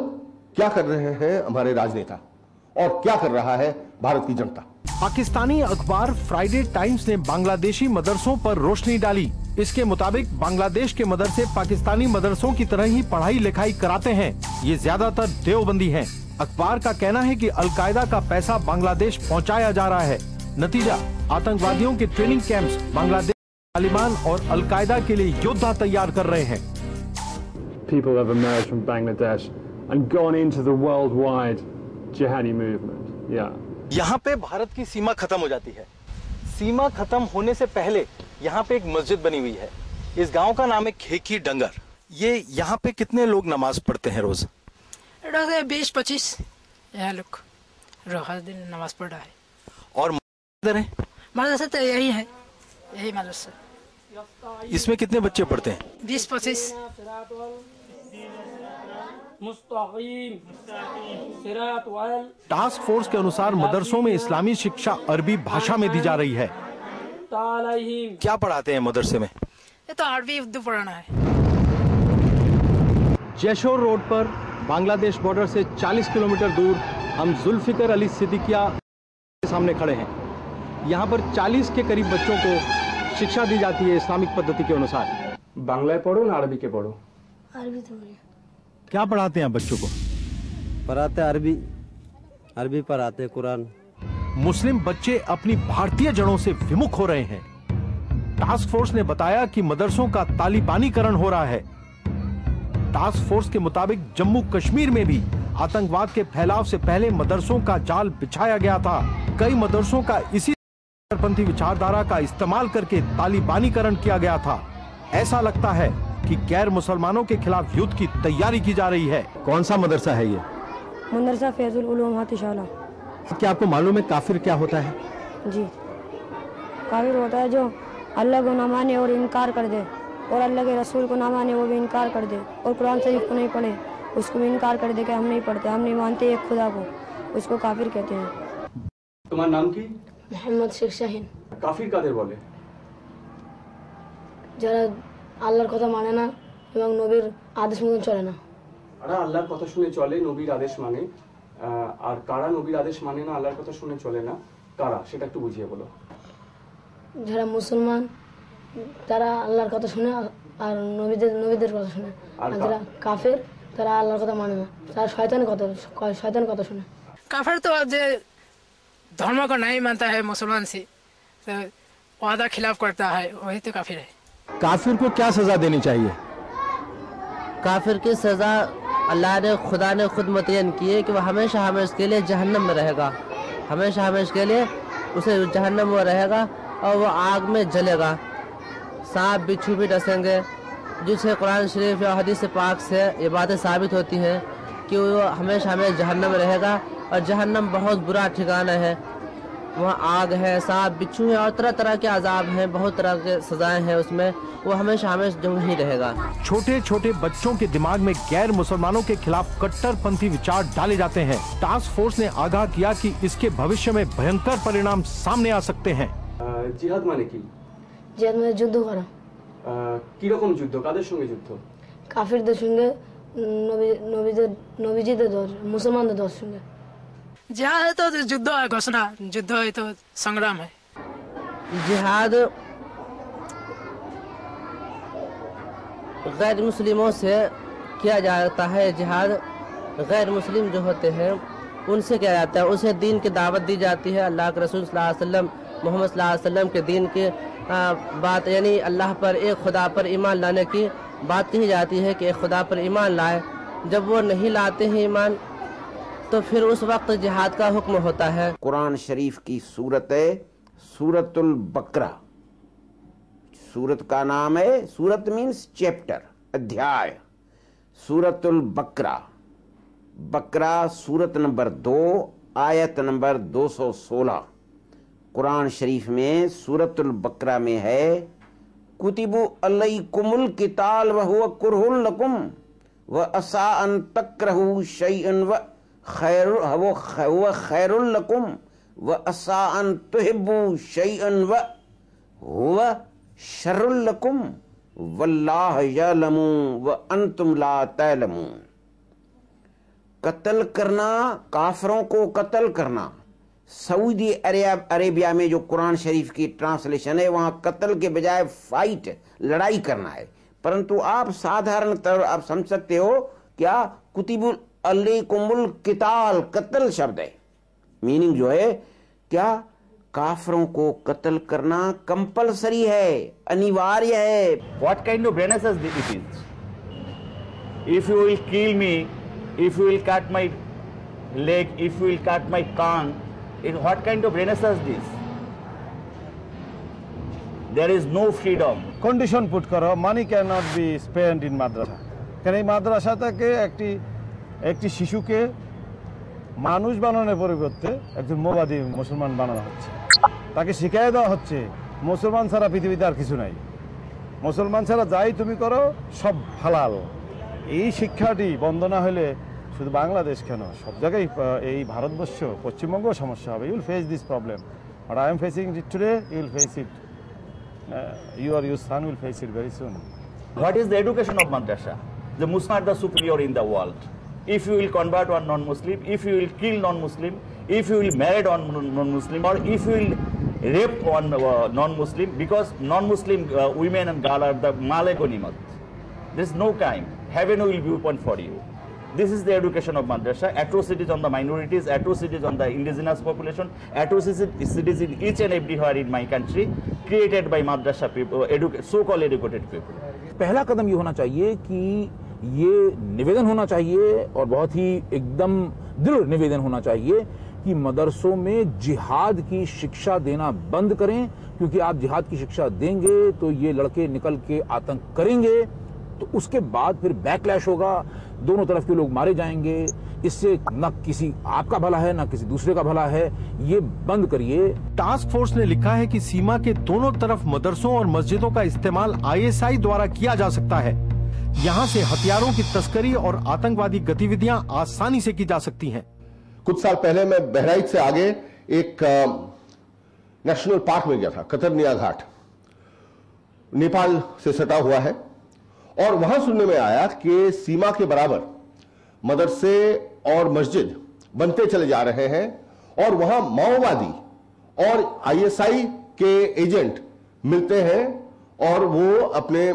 क्या कर रहे हैं हमारे राजनेता, और क्या कर रहा है भारत की जनता। पाकिस्तानी अखबार फ्राइडे टाइम्स ने बांग्लादेशी मदरसों पर रोशनी डाली। इसके मुताबिक बांग्लादेश के मदरसे पाकिस्तानी मदरसों की तरह ही पढ़ाई लिखाई कराते हैं। ये ज्यादातर देवबंदी हैं। अखबार का कहना है कि अलकायदा का पैसा बांग्लादेश पहुंचाया जा रहा है। नतीजा, आतंकवादियों के ट्रेनिंग कैंप्स बांग्लादेश, तालिबान और अलकायदा के लिए योद्धा तैयार कर रहे हैं। People have emerged from Bangladesh and gone into the worldwide jihadi movement. Yeah. यहाँ पे भारत की सीमा खत्म हो जाती है। सीमा खत्म होने से पहले यहाँ पे एक मस्जिद बनी हुई है। इस गांव का नाम है खेकी डंगर। ये यहाँ पे कितने लोग नमाज पढ़ते हैं रोज? 20-25 यहाँ लोग रोज दिन नमाज पढ़ रहा है। और मदरसा तो यही है, यही मदरसा। इसमें कितने बच्चे पढ़ते हैं? 20-25। टास्क फोर्स के अनुसार मदरसों में इस्लामी शिक्षा अरबी भाषा में दी जा रही है। क्या पढ़ाते हैं मदरसे में? ये तो अरबी उर्दू पढ़ाना है। जैशोर रोड पर बांग्लादेश बॉर्डर से 40 किलोमीटर दूर हम जुल्फिकर अली सिद्दीकिया के सामने खड़े हैं। यहाँ पर 40 के करीब बच्चों को शिक्षा दी जाती है इस्लामिक पद्धति के अनुसार। बांग्ला पढ़ो ना अरबी के पढ़ो? अरबी तो है। क्या पढ़ाते हैं बच्चों को? पढ़ाते अरबी, अरबी पढ़ाते कुरान। मुस्लिम बच्चे अपनी भारतीय जड़ों से विमुख हो रहे हैं। टास्क फोर्स ने बताया कि मदरसों का तालिबानीकरण हो रहा है। टास्क फोर्स के मुताबिक जम्मू कश्मीर में भी आतंकवाद के फैलाव से पहले मदरसों का जाल बिछाया गया था। कई मदरसों का इसी कट्टरपंथी विचारधारा का इस्तेमाल करके तालिबानीकरण किया गया था। ऐसा लगता है कि गैर मुसलमानों के खिलाफ युद्ध की तैयारी की जा रही है। कौन सा मदरसा है ये? मदरसा फैजुल उलूम हातिशाला। क्या आपको मालूम है काफिर क्या होता है? जी, काफिर होता है जो अल्लाह को ना माने और इनकार कर दे, और अल्लाह के रसूल को ना माने वो भी इनकार कर दे, और कुरान शरीफ को नहीं पढ़े उसको भी इनकार कर दे कि हम नहीं पढ़ते, हम नहीं मानते एक खुदा को, उसको काफिर कहते हैं। तुम्हारा नाम की? मोहम्मद शेख शाहीन। काफिर काদের বলে? যারা আল্লাহর কথা মানে না এবং নবীর আদেশ মতন চলে না। আরা আল্লাহর কথা শুনে চলে, নবীর আদেশ মানে, আর কারা নবীর আদেশ মানে না, আল্লাহর কথা শুনে চলে না, কারা সেটা একটু বুঝিয়ে বলো। যারা মুসলমান তারা আল্লাহর কথা শুনে আর নবীদের কথা শুনে, আর যারা কাফের তারা আল্লাহর কথা মানে না, তারা শয়তানের কথা শুনে। काफिर तो जो धर्म को नहीं मानता है मुसलमान से, तो वादा खिलाफ करता है, वही तो काफिर है। काफिर को क्या सजा देनी चाहिए? काफिर की सजा अल्लाह ने खुदा ने खुद मुतय्यन की है कि वह हमेशा हमेशा के लिए जहन्नम में रहेगा, हमेशा हमेशा के लिए उसे जहन्नम में रहेगा और वो आग में जलेगा। सांप बिच्छू भी डसेंगे, जिससे कुरान शरीफ या हदीस पाक से ये बातें साबित होती हैं कि वो हमेशा हमेशा जहन्नम में रहेगा, और जहन्नम बहुत बुरा ठिकाना है, वहाँ आग है, सांप बिच्छू है और तरह तरह के अजाब हैं, बहुत तरह के सजाएं हैं उसमें, वो हमेशा हमेशा जो ही रहेगा। छोटे छोटे बच्चों के दिमाग में गैर मुसलमानों के खिलाफ कट्टरपंथी विचार डाले जाते हैं। टास्क फोर्स ने आगाह किया कि इसके भविष्य में भयंकर परिणाम सामने आ सकते हैं। জিহাদ মানে কি? জিহাদ মানে যুদ্ধ করা। কি রকম যুদ্ধ? কাদের সঙ্গে যুদ্ধ? কাফিরদের সঙ্গে, নবীজিদের দল, মুসলমানদের দলের সঙ্গে। जिहाद तो युद्ध है, घोषणा युद्ध है, तो संग्राम है। जिहाद गैर मुस्लिमों से किया जाता है। जिहाद गैर मुस्लिम जो होते हैं उनसे किया जाता है, उसे दीन की दावत दी जाती है, अल्लाह के रसूल सल्लल्लाहु अलैहि वसल्लम मोहम्मद सल्लल्लाहु अलैहि वसल्लम के दीन के बात, यानी अल्लाह पर, एक खुदा पर ईमान लाने की बात कही जाती है कि एक खुदा पर ईमान लाए। जब वो नहीं लाते हैं ईमान, तो फिर उस वक्त जिहाद का हुक्म होता है। कुरान शरीफ की सूरत है सूरतुल बकरा। सूरत का नाम है, सूरत मीन्स चैप्टर, अध्याय, सूरतुल बकरा। बकरा सूरत नंबर 2 आयत नंबर 216 कुरान शरीफ में सूरतुल बकरा में है, कुतिबु अलैकुमुल किताल व हुवा कुरहुल लकुम व असा अन तकरहु शैअन व खैरुल लकुम व असा अन तुहिब्बु शैअन व हुवा शर्रुल लकुम वल्लाहु यअलमु व अंतुम ला तअलमून। कत्ल करना, काफिरों को कत्ल करना, सऊदी अरेबिया में जो कुरान शरीफ की ट्रांसलेशन है वहां कत्ल के बजाय फाइट, लड़ाई करना है, परंतु आप साधारण तौर आप समझ सकते हो क्या, कुतिबुल अलैकुमुल किताल कत्ल शब्द है, मीनिंग जो है क्या, काफिरों को कत्ल करना कंपलसरी है, अनिवार्य है। What kind of renaissance it is? If you will kill me, if you will cut my leg, if you will cut my tongue, what kind of renaissance this? There is no freedom. Condition put karo, money cannot be spent in madrasa. কেন এই মাদ্রাসাটাকে একটি শিশুকে মানুষ বানানোর পরিবর্তে একজন মোবাদি মুসলমান বানানো হচ্ছে। তাকে শিখিয়ে দেওয়া হচ্ছে মুসলমান ছাড়া পৃথিবীতে আর কিছু নাই, মুসলমান ছাড়া যাই তুমি করো সব হালাল। এই শিক্ষাটি বন্ধ না হলে শুধু বাংলাদেশ কেন, সব জায়গায় এই ভারতবর্ষ, পশ্চিমবঙ্গেও সমস্যা হবে। You will face this problem, but I am facing it today, you will face it, your son will face it very soon. What is the education of madrasa? The Muslims are the superior in the world. If you will convert one non-Muslim, if you will kill non-Muslim, if you will marry one non-Muslim, or if you will rape one non-Muslim, because non-Muslim women and girls are the male gonimat. There is no crime. Heaven will be open for you. This is the education of madrasa. Atrocities on the minorities, atrocities on the indigenous population, atrocities in each and everywhere in my country, created by madrasa people, so-called educated people. पहला कदम ये होना चाहिए कि ये निवेदन होना चाहिए, और बहुत ही एकदम दृढ़ निवेदन होना चाहिए कि मदरसों में जिहाद की शिक्षा देना बंद करें, क्योंकि आप जिहाद की शिक्षा देंगे तो ये लड़के निकल के आतंक करेंगे तो उसके बाद फिर बैकलैश होगा, दोनों तरफ के लोग मारे जाएंगे। इससे न किसी आपका भला है न किसी दूसरे का भला है, ये बंद करिए। टास्क फोर्स ने लिखा है कि सीमा के दोनों तरफ मदरसों और मस्जिदों का इस्तेमाल ISI द्वारा किया जा सकता है। यहाँ से हथियारों की तस्करी और आतंकवादी गतिविधियां आसानी से की जा सकती हैं। कुछ साल पहले मैं बहराइच से आगे एक नेशनल पार्क में गया था, कतरनिया घाट, नेपाल से सटा हुआ है, और वहां सुनने में आया कि सीमा के बराबर मदरसे और मस्जिद बनते चले जा रहे हैं और वहां माओवादी और ISI के एजेंट मिलते हैं और वो अपने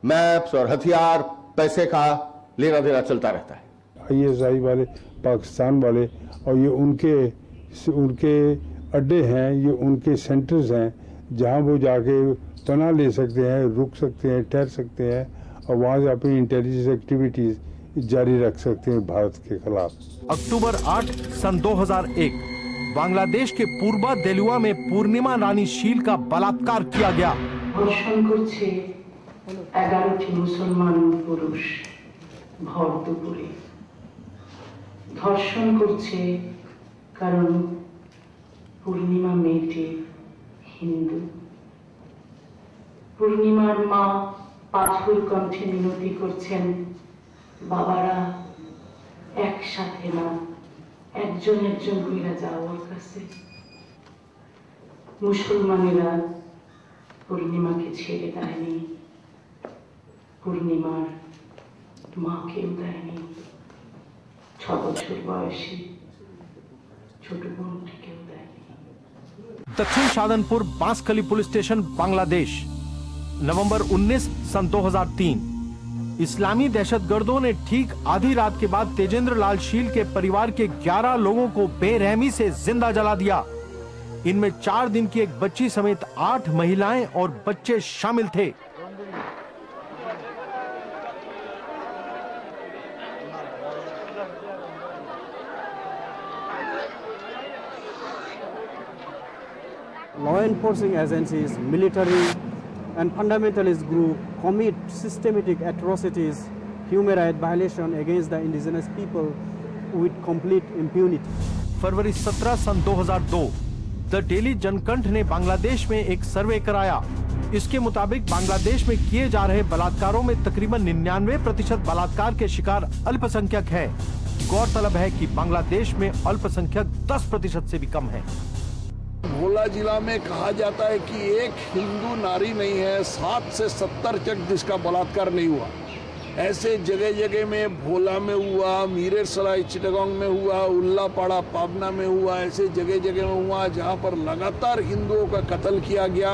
मैप्स और हथियार, पैसे का लेना देना चलता रहता है। ISI वाले, पाकिस्तान वाले, और ये उनके अड्डे हैं, ये उनके सेंटर्स हैं जहां वो जाके पनाह ले सकते हैं, रुक सकते हैं, ठहर सकते हैं और वहां से अपनी इंटेलिजेंस एक्टिविटीज जारी रख सकते हैं भारत के खिलाफ। अक्टूबर 8 सन 2001 बांग्लादेश के पूर्वा देलुआ में पूर्णिमा रानी शील का बलात्कार किया गया। ধর্ষণ করছে 11টি মুসলমান পুরুষ ভর দুপুরে। ধর্ষণ করছে কারণ পূর্ণিমা মেয়েটি হিন্দু। পূর্ণিমার মা পাথর কণ্ঠে মিনতি করছেন, বাবারা একসাথে না, একজন একজন কইরা যাও ওর কাছে। মুসলমানেরা পূর্ণিমাকে ছেড়ে দেয়নি, পূর্ণিমার মাকেও দেয়নি, 6 বছর বয়সী ছোট বোনটিকেও দেয়নি। दक्षिण शादनपुर बांसकली पुलिस स्टेशन बांग्लादेश, नवंबर 19 सन 2003। इस्लामी दहशतगर्दों ने ठीक आधी रात के बाद तेजेंद्र लाल शील के परिवार के 11 लोगों को बेरहमी से जिंदा जला दिया। इनमें 4 दिन की एक बच्ची समेत 8 महिलाएं और बच्चे शामिल थे। Law enforcing agencies, military and fundamentalist group commit systematic atrocities, human rights violation against the indigenous people with complete impunity. फरवरी 17 सन 2002 द डेली जनकंठ ने बांग्लादेश में एक सर्वे कराया। इसके मुताबिक बांग्लादेश में किए जा रहे बलात्कारों में तकरीबन 99% बलात्कार के शिकार अल्पसंख्यक हैं। गौरतलब है कि बांग्लादेश में अल्पसंख्यक 10% से भी कम है। भोला जिला में कहा जाता है कि एक हिंदू नारी नहीं है 60 से 70 तक जिसका बलात्कार नहीं हुआ। ऐसे जगह जगह में भोला में हुआ, मीरसराय चिटगांव में हुआ, उल्लापाड़ा पाबना में हुआ, ऐसे जगह जगह में हुआ जहां पर लगातार हिंदुओं का कत्ल किया गया,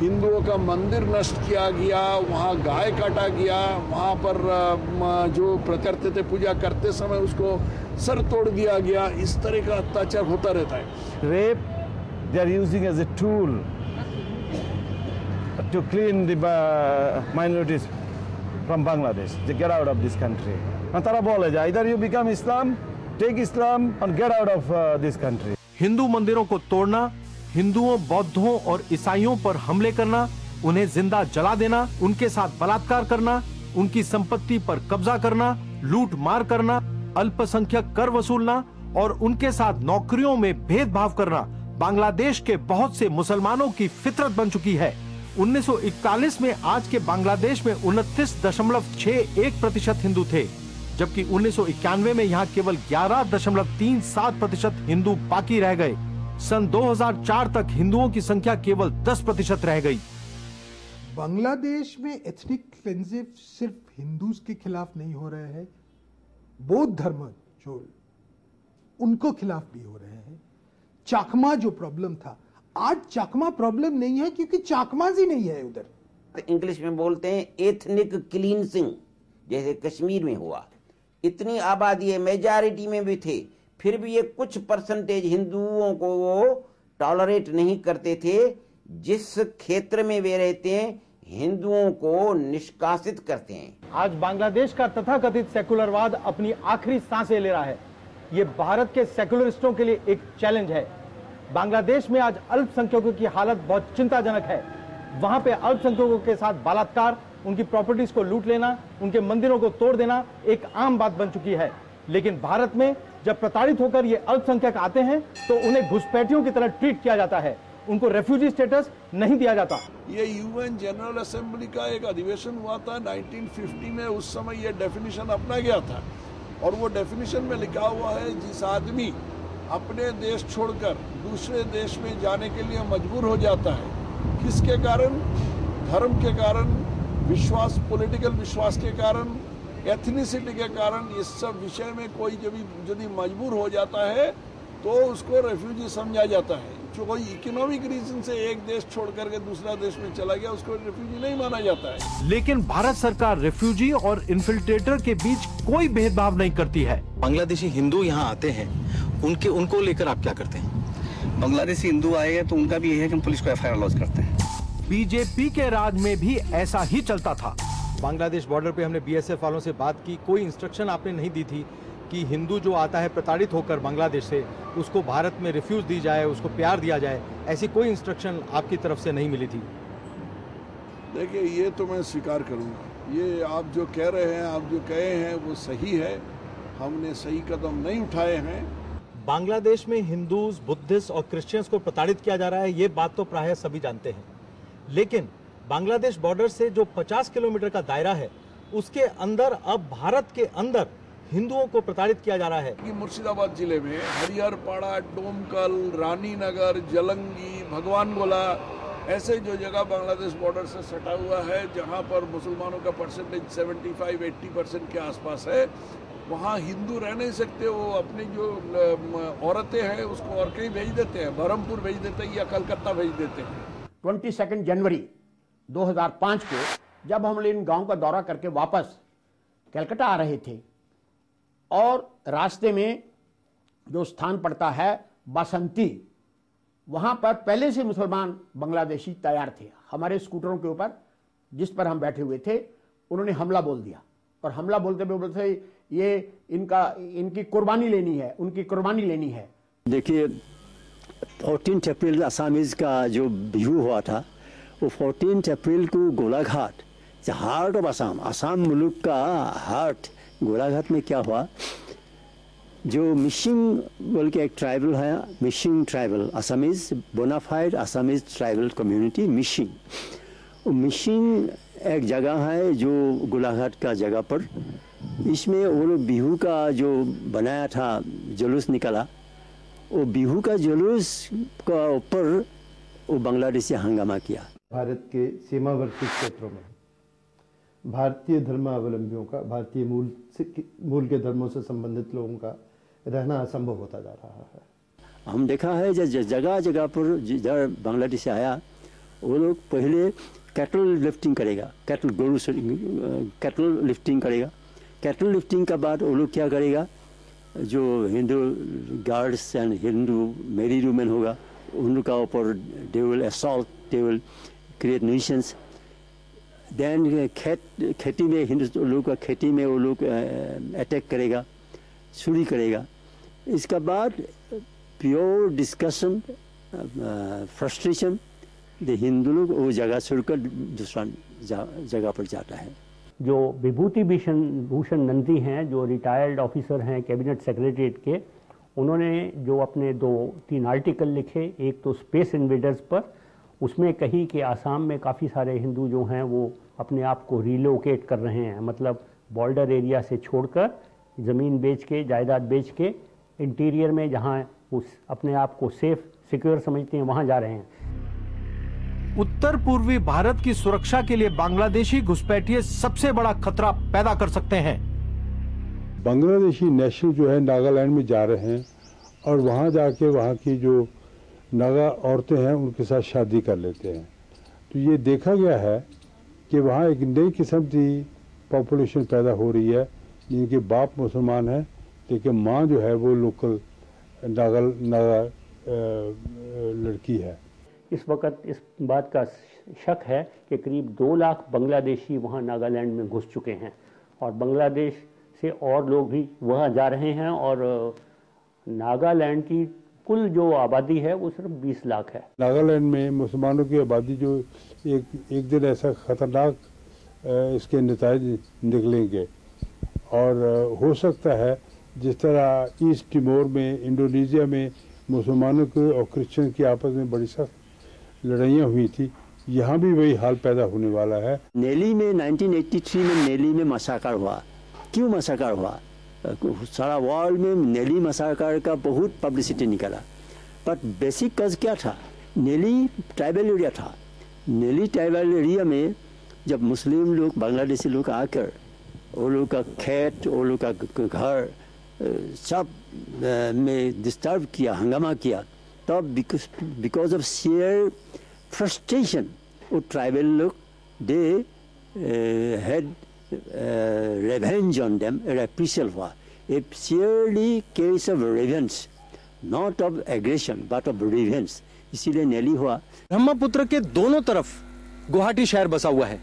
हिंदुओं का मंदिर नष्ट किया गया, वहां गाय काटा गया, वहां पर जो करते थे पूजा करते समय उसको सर तोड़ दिया गया। इस तरह का अत्याचार होता रहता है। Rape they are using as a tool to clean the minorities from Bangladesh. They get out of this country. And tara bole ja, either you become Islam, take Islam and get out of this country. Hindu मंदिरों को तोड़ना, हिंदुओं, बौद्धों और ईसाइयों पर हमले करना, उन्हें जिंदा जला देना, उनके साथ बलात्कार करना, उनकी संपत्ति पर कब्जा करना, लूट मार करना, अल्पसंख्यक कर वसूलना और उनके साथ नौकरियों में भेदभाव करना बांग्लादेश के बहुत से मुसलमानों की फितरत बन चुकी है। 1941 में आज के बांग्लादेश में 29.61% हिंदू थे, जबकि 1991 में यहाँ केवल 11.37% हिंदू बाकी रह गए। सन 2004 तक हिंदुओं की संख्या केवल 10% रह गई। बांग्लादेश में एथनिक क्लेंजिंग सिर्फ हिंदूज के खिलाफ नहीं हो रहे हैं, बौद्ध धर्म जो उनको खिलाफ भी हो रहे हैं। चाकमा जो प्रॉब्लम था, आज चाकमा प्रॉब्लम नहीं है क्योंकि चाकमाज ही नहीं है उधर। इंग्लिश में बोलते हैं एथनिक क्लींसिंग, जैसे कश्मीर में हुआ। इतनी आबादी है, मेजॉरिटी में भी थे, फिर भी ये कुछ परसेंटेज हिंदुओं को वो टॉलरेट नहीं करते थे। जिस क्षेत्र में वे रहते हैं हिंदुओं को निष्कासित करते हैं। आज बांग्लादेश का तथाकथित सेकुलरवाद अपनी आखिरी सांसें ले रहा है। ये भारत के सेकुलरिस्टों के लिए एक चैलेंज है। बांग्लादेश में आज अल्पसंख्यकों की हालत बहुत चिंताजनक है। वहां पे अल्पसंख्यकों के साथ बलात्कार, उनकी प्रॉपर्टीज को लूट लेना, उनके मंदिरों को तोड़ देना एक आम बात बन चुकी है। लेकिन भारत में जब प्रताड़ित होकर ये अल्पसंख्यक आते हैं तो उन्हें घुसपैठियों की तरह ट्रीट किया जाता है, उनको रेफ्यूजी स्टेटस नहीं दिया जाता। ये यूएन जनरल असेंबली का एक अधिवेशन हुआ था 1950 में, उस समय ये डेफिनेशन अपना गया था और वो डेफिनेशन में लिखा हुआ है जिस आदमी अपने देश छोड़कर दूसरे देश में जाने के लिए मजबूर हो जाता है, किसके कारण? धर्म के कारण, विश्वास, पॉलिटिकल विश्वास के कारण, एथनिसिटी के कारण, इस सब विषय में कोई जब मजबूर हो जाता है तो उसको रेफ्यूजी समझा जाता है। जो कोई इकोनॉमिक रीजन से एक देश छोड़ करके दूसरा देश में चला गया उसको रेफ्यूजी नहीं माना जाता है। लेकिन भारत सरकार रेफ्यूजी और इन्फिल्ट्रेटर के बीच कोई भेदभाव नहीं करती है। बांग्लादेशी हिंदू यहाँ आते हैं, उनको लेकर आप क्या करते हैं? बांग्लादेशी हिंदू आए तो उनका भी यही है कि हम पुलिस को एफआईआर लॉन्च करते हैं। बीजेपी के राज में भी ऐसा ही चलता था। बांग्लादेश बॉर्डर पे हमने बीएसएफ वालों से बात की, कोई इंस्ट्रक्शन आपने नहीं दी थी कि हिंदू जो आता है प्रताड़ित होकर बांग्लादेश से, उसको भारत में रिफ्यूज दी जाए, उसको प्यार दिया जाए, ऐसी कोई इंस्ट्रक्शन आपकी तरफ से नहीं मिली थी? देखिए, ये तो मैं स्वीकार करूंगा, ये आप जो कह रहे हैं, आप जो कहे हैं वो सही है, हमने सही कदम नहीं उठाए हैं। बांग्लादेश में हिंदूज, बुद्धिस्ट और क्रिश्चियंस को प्रताड़ित किया जा रहा है, ये बात तो प्रायः सभी जानते हैं। लेकिन बांग्लादेश बॉर्डर से जो 50 किलोमीटर का दायरा है, उसके अंदर अब भारत के अंदर हिंदुओं को प्रताड़ित किया जा रहा है। कि मुर्शिदाबाद जिले में हरिहरपाड़ा, डोमकल, रानीनगर, जलंगी, भगवानगोला, ऐसे जो जगह बांग्लादेश बॉर्डर से सटा हुआ है, जहां पर मुसलमानों का परसेंटेज 75-80% के आसपास है, वहां हिंदू रह नहीं सकते। वो अपनी जो औरतें हैं उसको और कहीं भेज देते हैं, बरहमपुर भेज देते हैं या कलकत्ता भेज देते हैं। 22 जनवरी 2005 को जब हम इन गांव का दौरा करके वापस कलकत्ता आ रहे थे और रास्ते में जो स्थान पड़ता है बासंती, वहां पर पहले से मुसलमान बांग्लादेशी तैयार थे। हमारे स्कूटरों के ऊपर जिस पर हम बैठे हुए थे, उन्होंने हमला बोल दिया और हमला बोलते बोलते ये इनकी कुर्बानी लेनी है, उनकी कुर्बानी लेनी है। देखिए, 14 अप्रैल असामीज का जो बिहू हुआ था, वो 14 अप्रैल को गोलाघाट, हार्ट ऑफ आसाम मुल्क का हार्ट, गोलाघाट में क्या हुआ, जो मिशिंग बोल के एक ट्राइबल है, Mishing tribal, Assamese, bona fide Assamese tribal community Mishing. Mishing एक जगह है जो गोलाघाट का जगह पर, इसमें वो लोग बिहू का जो बनाया था, जुलूस निकला, वो बिहू का जुलूस का ऊपर वो बांग्लादेशी हंगामा किया। भारत के सीमावर्ती क्षेत्रों में भारतीय धर्मावलंबियों का, भारतीय मूल के धर्मों से संबंधित लोगों का रहना असंभव होता जा रहा है। हम देखा है जगह जगह पर जिधर बांग्लादेश से आया, वो लोग पहले कैटल लिफ्टिंग करेगा, कैटल लिफ्टिंग करेगा। कैटल लिफ्टिंग के बाद वो लोग क्या करेगा, जो Hindu guards and Hindu married women होगा, उनका ऊपर they will assault, they will create nuisance. Then खेती में, हिंदू लोग का खेती में वो लोग अटैक करेगा, चोरी करेगा। इसके बाद प्योर डिस्कशन, फ्रस्ट्रेशन, हिंदू लोग वो जगह छोड़कर दूसरा जगह पर जाता है। जो विभूति भूषण नंदी हैं, जो रिटायर्ड ऑफिसर हैं कैबिनेट सेक्रेटरीट के, उन्होंने जो अपने 2-3 आर्टिकल लिखे, एक तो स्पेस इन्वेडर्स पर, उसमें कही कि आसाम में काफ़ी सारे हिंदू जो हैं वो अपने आप को रिलोकेट कर रहे हैं, मतलब बॉर्डर एरिया से छोड़कर ज़मीन बेच के, जायदाद बेच के इंटीरियर में जहां उस अपने आप को सेफ सिक्योर समझते हैं वहां जा रहे हैं। उत्तर पूर्वी भारत की सुरक्षा के लिए बांग्लादेशी घुसपैठिए सबसे बड़ा खतरा पैदा कर सकते हैं। बांग्लादेशी नेशनल जो है नागालैंड में जा रहे हैं और वहां जाके वहां की जो नागा औरतें हैं उनके साथ शादी कर लेते हैं। तो ये देखा गया है कि वहाँ एक नई किस्म की पॉपुलेशन पैदा हो रही है, जिनके बाप मुसलमान हैं लेकिन माँ जो है वो लोकल नागा लड़की है। इस वक्त इस बात का शक है कि करीब 2 लाख बांग्लादेशी वहाँ नागालैंड में घुस चुके हैं और बांग्लादेश से और लोग भी वहाँ जा रहे हैं और नागालैंड की कुल जो आबादी है वो सिर्फ 20 लाख है। नागालैंड में मुसलमानों की आबादी जो एक दिन ऐसा खतरनाक इसके नतीजे निकलेंगे। और हो सकता है जिस तरह ईस्ट टिमोर में, इंडोनेशिया में मुसलमानों के और क्रिश्चियन की आपस में बड़ी सख्त लड़ाइयाँ हुई थी, यहाँ भी वही हाल पैदा होने वाला है। नेली में 1983 में नेली में मसाकर हुआ। क्यों मसाकर हुआ? सारा वर्ल्ड में नेली मसाकर का बहुत पब्लिसिटी निकला, पर बेसिक कज क्या था? नेली ट्राइबल एरिया था। नेली ट्राइबल एरिया में जब मुस्लिम लोग, बांग्लादेशी लोग आकर वो लोग का खेत, वो लोग का घर सब में डिस्टर्ब किया, हंगामा किया, तब बिकॉज ऑफ शेयर फ्रस्ट्रेशन वो ट्राइबल लोग they had revenge on them, a reprisal हुआ, a purely case of revenge, not of aggression but of revenge। इसीलिए नेली हुआ। ब्रह्मपुत्र के दोनों तरफ गुवाहाटी शहर बसा हुआ है।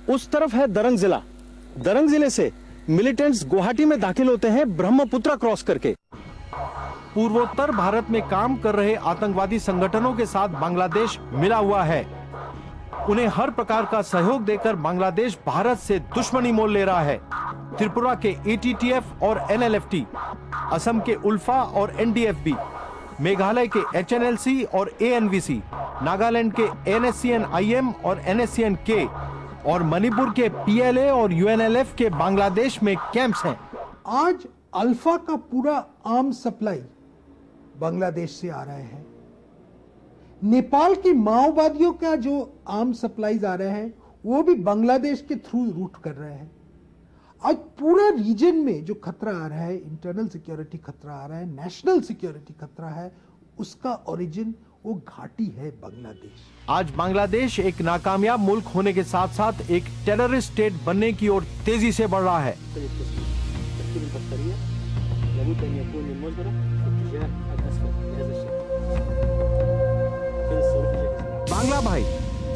उस तरफ है दरंग जिला। दरंग जिले से मिलिटेंट्स गुवाहाटी में दाखिल होते हैं ब्रह्मपुत्र क्रॉस करके। पूर्वोत्तर भारत में काम कर रहे आतंकवादी संगठनों के साथ बांग्लादेश मिला हुआ है। उन्हें हर प्रकार का सहयोग देकर बांग्लादेश भारत से दुश्मनी मोल ले रहा है। त्रिपुरा के ATTF और NLFT, असम के उल्फा और NDFB, मेघालय के HNLC और ANVC, नागालैंड के NSCN-IM और NSCN-K और मणिपुर के PLA और UNLF के बांग्लादेश में कैंप्स हैं। आज अल्फा का पूरा आर्म सप्लाई बांग्लादेश से आ रहा है। नेपाल के माओवादियों का जो आर्म सप्लाईज आ रहे हैं वो भी बांग्लादेश के थ्रू रूट कर रहे हैं। आज पूरा रीजन में जो खतरा आ रहा है, इंटरनल सिक्योरिटी खतरा आ रहा है, नेशनल सिक्योरिटी खतरा है, उसका ओरिजिन वो घाटी है बांग्लादेश। आज बांग्लादेश एक नाकामयाब मुल्क होने के साथ साथ एक टेररिस्ट स्टेट बनने की ओर तेजी से बढ़ रहा है। बांग्ला भाई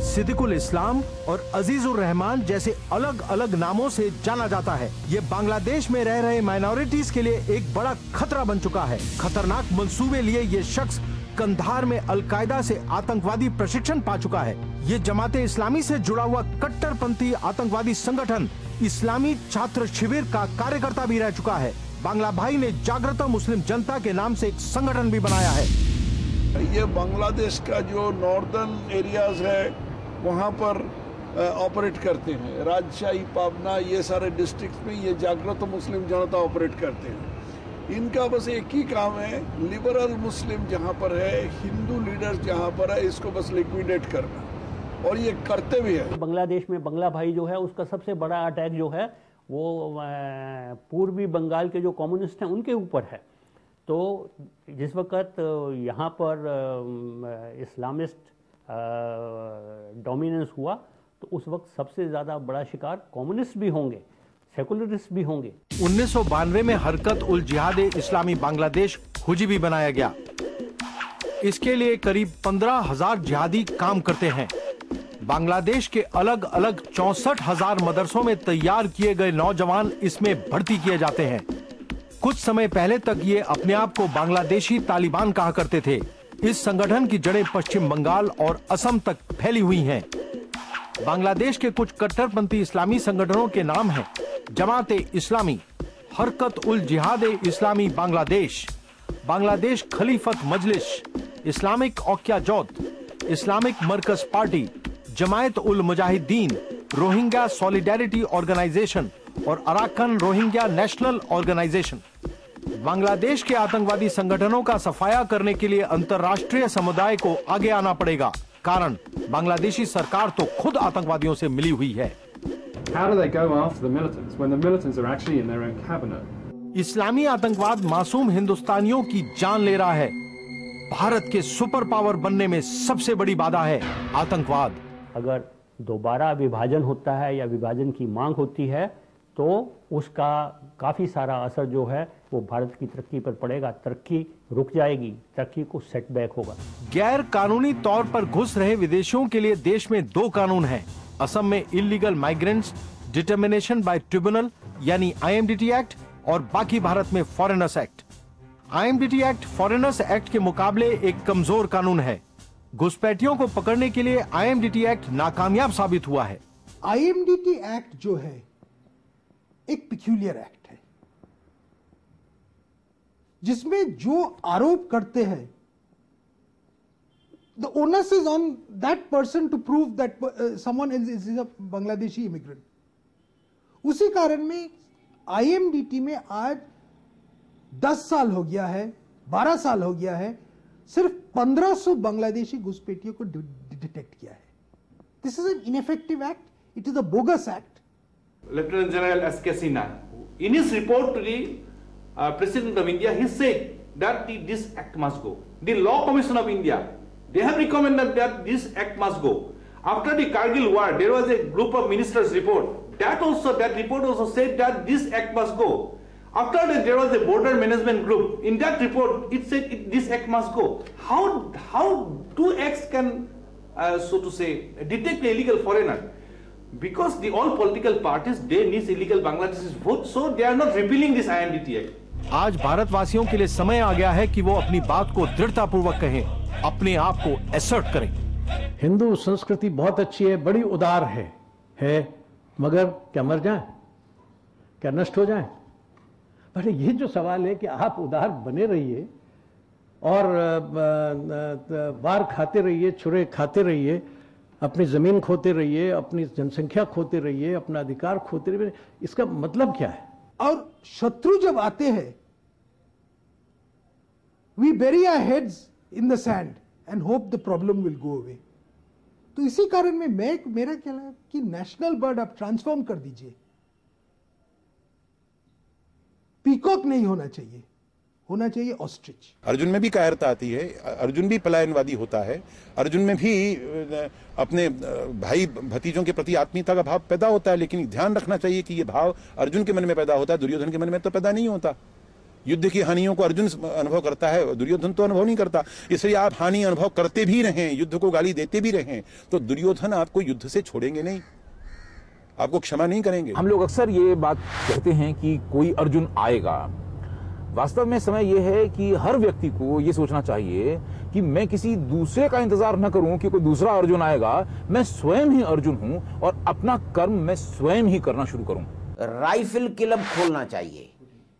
सिद्दीकुल इस्लाम और अजीजुर रहमान जैसे अलग अलग नामों से जाना जाता है। ये बांग्लादेश में रह रहे माइनॉरिटीज के लिए एक बड़ा खतरा बन चुका है। खतरनाक मंसूबे लिए ये शख्स कंधार में अलकायदा से आतंकवादी प्रशिक्षण पा चुका है। ये जमाते इस्लामी से जुड़ा हुआ कट्टरपंथी आतंकवादी संगठन इस्लामी छात्र शिविर का कार्यकर्ता भी रह चुका है। बांग्ला भाई ने जागृत मुस्लिम जनता के नाम से एक संगठन भी बनाया है। ये बांग्लादेश का जो नॉर्दर्न एरियाज है वहाँ पर ऑपरेट करते हैं। राजशाही, पाबना, ये सारे डिस्ट्रिक्ट्स में ये जागृत मुस्लिम जनता ऑपरेट करते हैं। इनका बस एक ही काम है, लिबरल मुस्लिम जहाँ पर है, हिंदू लीडर्स जहाँ पर है, इसको बस लिक्विडेट करना, और ये करते भी है। बांग्लादेश में बांग्ला भाई जो है उसका सबसे बड़ा अटैक जो है वो पूर्वी बंगाल के जो कम्युनिस्ट हैं उनके ऊपर है। तो जिस वक्त यहाँ पर इस्लामिस्ट डोमिनेंस हुआ तो उस वक्त सबसे ज़्यादा बड़ा शिकार कम्युनिस्ट भी होंगे, सेकुलरिस्ट भी होंगे। 1992 में हरकत उल जिहाद इस्लामी बांग्लादेश हुजीबी बनाया गया। इसके लिए करीब 15,000 जिहादी काम करते हैं। बांग्लादेश के अलग अलग 64,000 मदरसों में तैयार किए गए नौजवान इसमें भर्ती किए जाते हैं। कुछ समय पहले तक ये अपने आप को बांग्लादेशी तालिबान कहा करते थे। इस संगठन की जड़ें पश्चिम बंगाल और असम तक फैली हुई हैं। बांग्लादेश के कुछ कट्टरपंथी इस्लामी संगठनों के नाम हैं जमाते इस्लामी, Harkat ul Jihad Islami Bangladesh, Bangladesh Khilafat Majlis, Islamic Oikyajote, Islamic Markaz party, Jamaat ul Mujahideen, Rohingya solidarity organisation और Arakan Rohingya national organisation. Bangladesh के आतंकवादी संगठनों का सफाया करने के लिए अंतर्राष्ट्रीय समुदाय को आगे आना पड़ेगा, कारण बांग्लादेशी सरकार तो खुद आतंकवादियों से मिली हुई है। How do they go after the militants when the militants are actually in their own cabinet? इस्लामी आतंकवाद मासूम हिंदुस्तानियों की जान ले रहा है। भारत के सुपर पावर बनने में सबसे बड़ी बाधा है आतंकवाद। अगर दोबारा विभाजन होता है या विभाजन की मांग होती है तो उसका काफ़ी सारा असर जो है वो भारत की तरक्की पर पड़ेगा। तरक्की रुक जाएगी, तरक्की को सेटबैक होगा। गैर कानूनी तौर पर घुस रहे विदेशियों के लिए देश में 2 कानून हैं। असम में illegal migrants determination by tribunal यानी IMDT एक्ट और बाकी भारत में foreigners act. IMDT act foreigners act के मुकाबले एक कमजोर कानून है। घुसपैठियों को पकड़ने के लिए IMDT एक्ट नाकामयाब साबित हुआ है। IMDT एक्ट जो है एक पिक्यूलियर एक्ट है, जिसमें जो आरोप करते हैं the onus is on that person to prove that someone is a Bangladeshi immigrant. उसी कारण में IMDT में आज 10 साल हो गया है, 12 साल हो गया है, सिर्फ 1500 बांग्लादेशी घुसपैठियों को डिटेक्ट किया है. This is an ineffective act. It is a bogus act. Lieutenant General S.K. Sinha, in his report to the President of India, he said that this act must go. The Law Commission of India, they have recommended that this act must go. After the Kargil war, there was a group of ministers report. That report also said that this act must go. After that, there was a border management group. In that report, it said this act must go. How two acts can, so to say, detect the illegal foreigner? Because all political parties, they need illegal Bangladeshis vote, so they are not repealing this IMDT act. आज भारतवासियों के लिए समय आ गया है कि वो अपनी बात को दृढ़तापूर्वक कहें, अपने आप को एसर्ट करें. हिंदू संस्कृति बहुत अच्छी है, बड़ी उदार है, मगर क्या मर जाए, क्या नष्ट हो जाए? पर ये जो सवाल है कि आप उदार बने रहिए और वार खाते रहिए, छुरे खाते रहिए, अपनी जमीन खोते रहिए, अपनी जनसंख्या खोते रहिए, अपना अधिकार खोते रहिए, इसका मतलब क्या है? और शत्रु जब आते हैं, we bury our heads in the sand and hope the problem will go away. तो इसी कारण में मेरा क्या है कि नेशनल बर्ड आप ट्रांसफॉर्म कर दीजिए. पीकॉक नहीं होना चाहिए, होना चाहिए ऑस्ट्रिच. अर्जुन में भी कायरता आती है, अर्जुन भी पलायनवादी होता है, अर्जुन में भी अपने भाई भतीजों के प्रति आत्मीयता का भाव पैदा होता है. लेकिन ध्यान रखना चाहिए कि ये भाव अर्जुन के मन में पैदा होता है, दुर्योधन के मन में तो पैदा नहीं होता. युद्ध की हानियों को अर्जुन अनुभव करता है, दुर्योधन तो अनुभव नहीं करता. इसलिए आप हानि अनुभव करते भी रहें, युद्ध को गाली देते भी रहें, तो दुर्योधन आपको युद्ध से छोड़ेंगे नहीं, आपको क्षमा नहीं करेंगे. हम लोग अक्सर ये बात कहते हैं कि कोई अर्जुन आएगा. वास्तव में समय यह है कि हर व्यक्ति को यह सोचना चाहिए कि मैं किसी दूसरे का इंतजार न करूं कि कोई दूसरा अर्जुन आएगा. मैं स्वयं ही अर्जुन हूं और अपना कर्म मैं स्वयं ही करना शुरू करूं. राइफल क्लब खोलना चाहिए,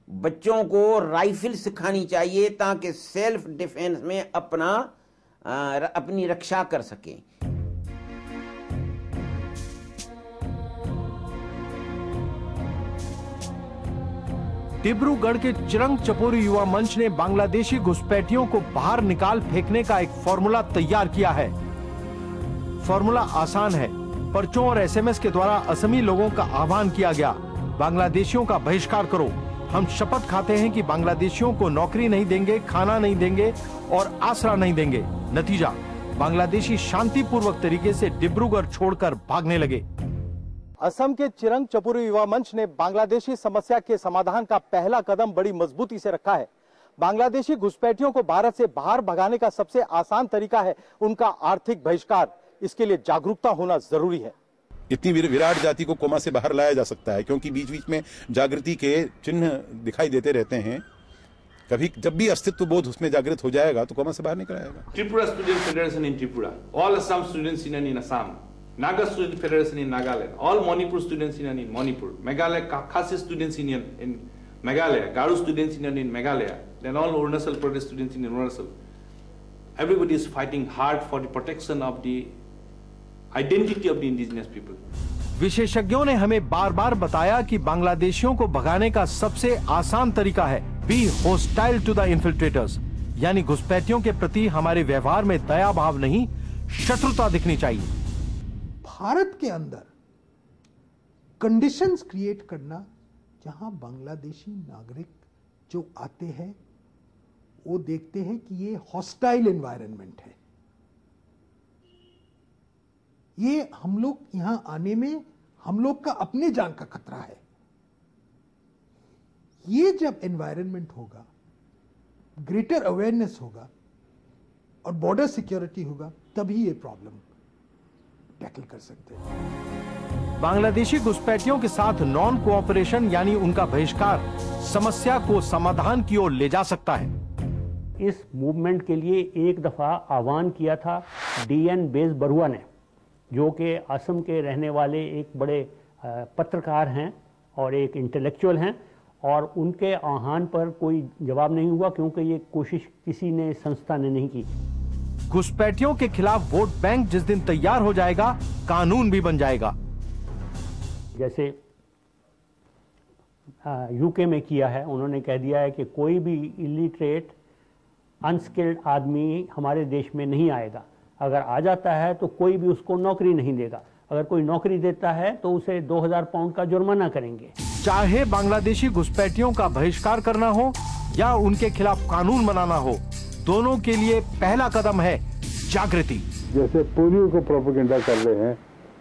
बच्चों को राइफल सिखानी चाहिए ताकि सेल्फ डिफेंस में अपनी रक्षा कर सकें. डिब्रूगढ़ के चिरंग चपोरी युवा मंच ने बांग्लादेशी घुसपैठियों को बाहर निकाल फेंकने का एक फॉर्मूला तैयार किया है. फॉर्मूला आसान है. पर्चों और एसएमएस के द्वारा असमी लोगों का आह्वान किया गया, बांग्लादेशियों का बहिष्कार करो. हम शपथ खाते हैं कि बांग्लादेशियों को नौकरी नहीं देंगे, खाना नहीं देंगे और आसरा नहीं देंगे. नतीजा, बांग्लादेशी शांतिपूर्वक तरीके से डिब्रूगढ़ छोड़कर भागने लगे. असम के चिरंग चपुरी युवा मंच ने बांग्लादेशी समस्या के समाधान का पहला कदम बड़ी मजबूती से रखा है. बांग्लादेशी घुसपैठियों को भारत से बाहर भगाने का सबसे आसान तरीका है उनका आर्थिक बहिष्कार. इसके लिए जागरूकता होना जरूरी है. इतनी विराट जाति को कोमा से बाहर लाया जा सकता है, क्योंकि बीच बीच में जागृति के चिन्ह दिखाई देते रहते हैं. कभी जब भी अस्तित्व बोध उसमें जागृत हो जाएगा तो कोमा से बाहर निकल आएगा. Tripura student federation in Tripura, all Assam students union in Assam, Naga Student Federation in Nagaland, all Manipur Students Union in Manipur, Meghalaya Khasi Students Union in Meghalaya, Garu Students Union in Meghalaya, then all Arunachal Pradesh Students Union in Arunachal. Everybody is fighting hard for the protection of the identity of the indigenous people. विशेषज्ञों ने हमें बार बार बताया कि बांग्लादेशियों को भगाने का सबसे आसान तरीका है be hostile to the infiltrators, यानी घुसपैठियों के प्रति हमारे व्यवहार में दया भाव नहीं, शत्रुता दिखनी चाहिए. भारत के अंदर कंडीशंस क्रिएट करना जहां बांग्लादेशी नागरिक जो आते हैं वो देखते हैं कि ये हॉस्टाइल एनवायरनमेंट है, ये हम लोग यहां आने में हम लोग का अपने जान का खतरा है. ये जब एनवायरनमेंट होगा, ग्रेटर अवेयरनेस होगा और बॉर्डर सिक्योरिटी होगा, तभी ये प्रॉब्लम टैकल कर सकते हैं. बांग्लादेशी घुसपैठियों के साथ नॉन कोऑपरेशन यानी उनका बहिष्कार समस्या को समाधान की ओर ले जा सकता है. इस मूवमेंट के लिए एक दफा आह्वान किया था डीएन बेस बरुआ ने, जो कि असम के रहने वाले एक बड़े पत्रकार हैं और एक इंटेलेक्चुअल हैं, और उनके आह्वान पर कोई जवाब नहीं हुआ क्योंकि ये कोशिश किसी ने संस्था ने नहीं की। घुसपैठियों के खिलाफ वोट बैंक जिस दिन तैयार हो जाएगा, कानून भी बन जाएगा। जैसे यूके में किया है, उन्होंने कह दिया है कि कोई भी इलिटरेट अनस्किल्ड आदमी हमारे देश में नहीं आएगा। अगर आ जाता है तो कोई भी उसको नौकरी नहीं देगा। अगर कोई नौकरी देता है तो उसे 2000 पाउंड का जुर्माना करेंगे। चाहे बांग्लादेशी घुसपैठियों का बहिष्कार करना हो या उनके खिलाफ कानून बनाना हो, दोनों के लिए पहला कदम है जागृति। जैसे पोलियो को प्रोपेगेंडा कर रहे हैं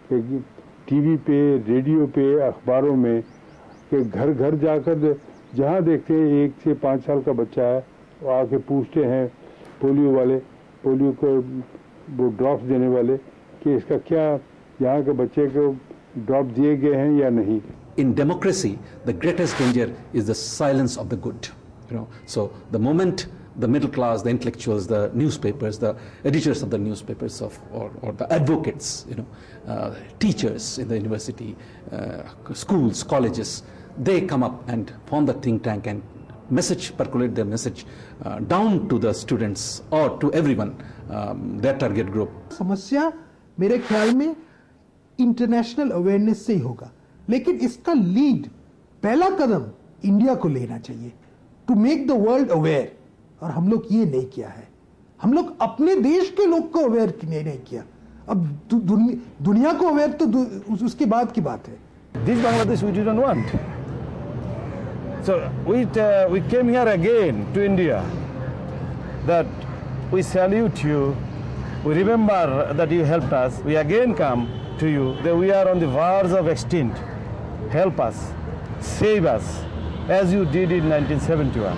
कि टीवी पे, रेडियो पे, अखबारों में, कि घर घर जाकर जहाँ देखते हैं 1 से 5 साल का बच्चा है, वो आके पूछते हैं पोलियो वाले, पोलियो को वो ड्रॉप्स देने वाले, कि इसका क्या यहाँ के बच्चे को ड्रॉप दिए गए हैं या नहीं। In democracy, the greatest danger is the silence of the good. So the moment the middle class, the intellectuals, the newspapers, the editors of the newspapers or the advocates, teachers in the university, schools, colleges, they come up and form the think tank and percolate their message down to the students or to everyone, their target group. समस्या मेरे ख्याल में international awareness से ही होगा, लेकिन इसका lead, पहला कदम India को लेना चाहिए to make the world aware, और हम लोग ये नहीं किया है। हम लोग अपने देश के लोग को अवेयर नहीं किया, अब दुनिया को अवेयर तो उसके बाद की बात है। This Bangladesh we didn't want. So we came here again to India, that we salute you, we remember that you helped us, we again come to you, that we are on the verge of extinct. Help us, save us, as you did in 1971.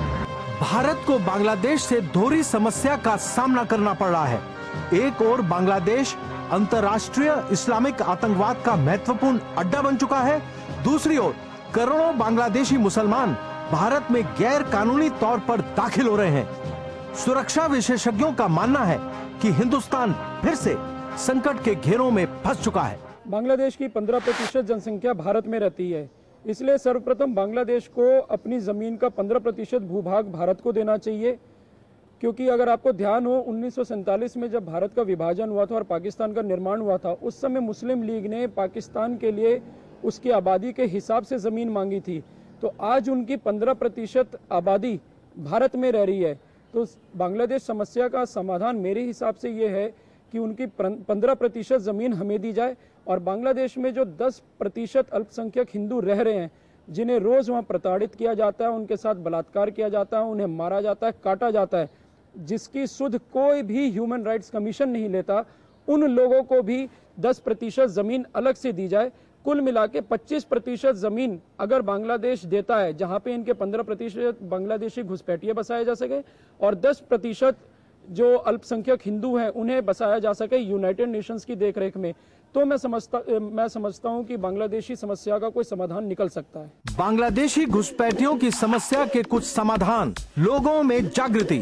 Bharat को बांग्लादेश से दोहरी समस्या का सामना करना पड़ रहा है। एक ओर बांग्लादेश अंतर्राष्ट्रीय इस्लामिक आतंकवाद का महत्वपूर्ण अड्डा बन चुका है, दूसरी ओर करोड़ों बांग्लादेशी मुसलमान भारत में गैर कानूनी तौर पर दाखिल हो रहे हैं। सुरक्षा विशेषज्ञों का मानना है कि हिंदुस्तान फिर से संकट के घेरों में फंस चुका है। बांग्लादेश की 15% जनसंख्या भारत में रहती है, इसलिए सर्वप्रथम बांग्लादेश को अपनी जमीन का 15% भूभाग भारत को देना चाहिए, क्योंकि अगर आपको ध्यान हो 1947 में जब भारत का विभाजन हुआ था और पाकिस्तान का निर्माण हुआ था, उस समय मुस्लिम लीग ने पाकिस्तान के लिए उसकी आबादी के हिसाब से ज़मीन मांगी थी। तो आज उनकी 15% आबादी भारत में रह रही है। तो बांग्लादेश समस्या का समाधान मेरे हिसाब से ये है कि उनकी 15% ज़मीन हमें दी जाए, और बांग्लादेश में जो 10% अल्पसंख्यक हिंदू रह रहे हैं, जिन्हें रोज़ वहाँ प्रताड़ित किया जाता है, उनके साथ बलात्कार किया जाता है, उन्हें मारा जाता है, काटा जाता है, जिसकी सुध कोई भी ह्यूमन राइट्स कमीशन नहीं लेता, उन लोगों को भी 10% ज़मीन अलग से दी जाए। कुल मिला के 25% ज़मीन अगर बांग्लादेश देता है, जहाँ पे इनके 15% बांग्लादेशी घुसपैठिए बसाए जा सके, और 10% जो अल्पसंख्यक हिंदू हैं उन्हें बसाया जा सके यूनाइटेड नेशंस की देखरेख में, तो मैं समझता हूं कि बांग्लादेशी समस्या का कोई समाधान निकल सकता है। बांग्लादेशी घुसपैठियों की समस्या के कुछ समाधान: लोगों में जागृति,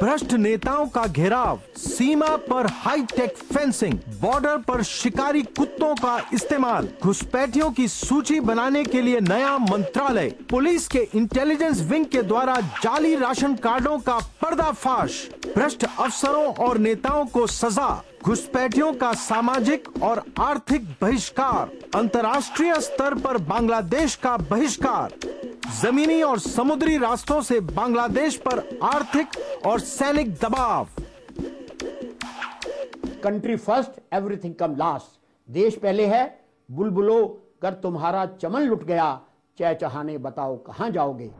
भ्रष्ट नेताओं का घेराव, सीमा पर हाईटेक फेंसिंग, बॉर्डर पर शिकारी कुत्तों का इस्तेमाल, घुसपैठियों की सूची बनाने के लिए नया मंत्रालय, पुलिस के इंटेलिजेंस विंग के द्वारा जाली राशन कार्डों का पर्दाफाश, भ्रष्ट अफसरों और नेताओं को सजा, घुसपैठियों का सामाजिक और आर्थिक बहिष्कार, अंतर्राष्ट्रीय स्तर पर बांग्लादेश का बहिष्कार, जमीनी और समुद्री रास्तों से बांग्लादेश पर आर्थिक और सैनिक दबाव। कंट्री फर्स्ट, एवरीथिंग कम लास्ट। देश पहले है, बुलबुलो कर तुम्हारा चमन लुट गया, चहचहाने बताओ कहां जाओगे।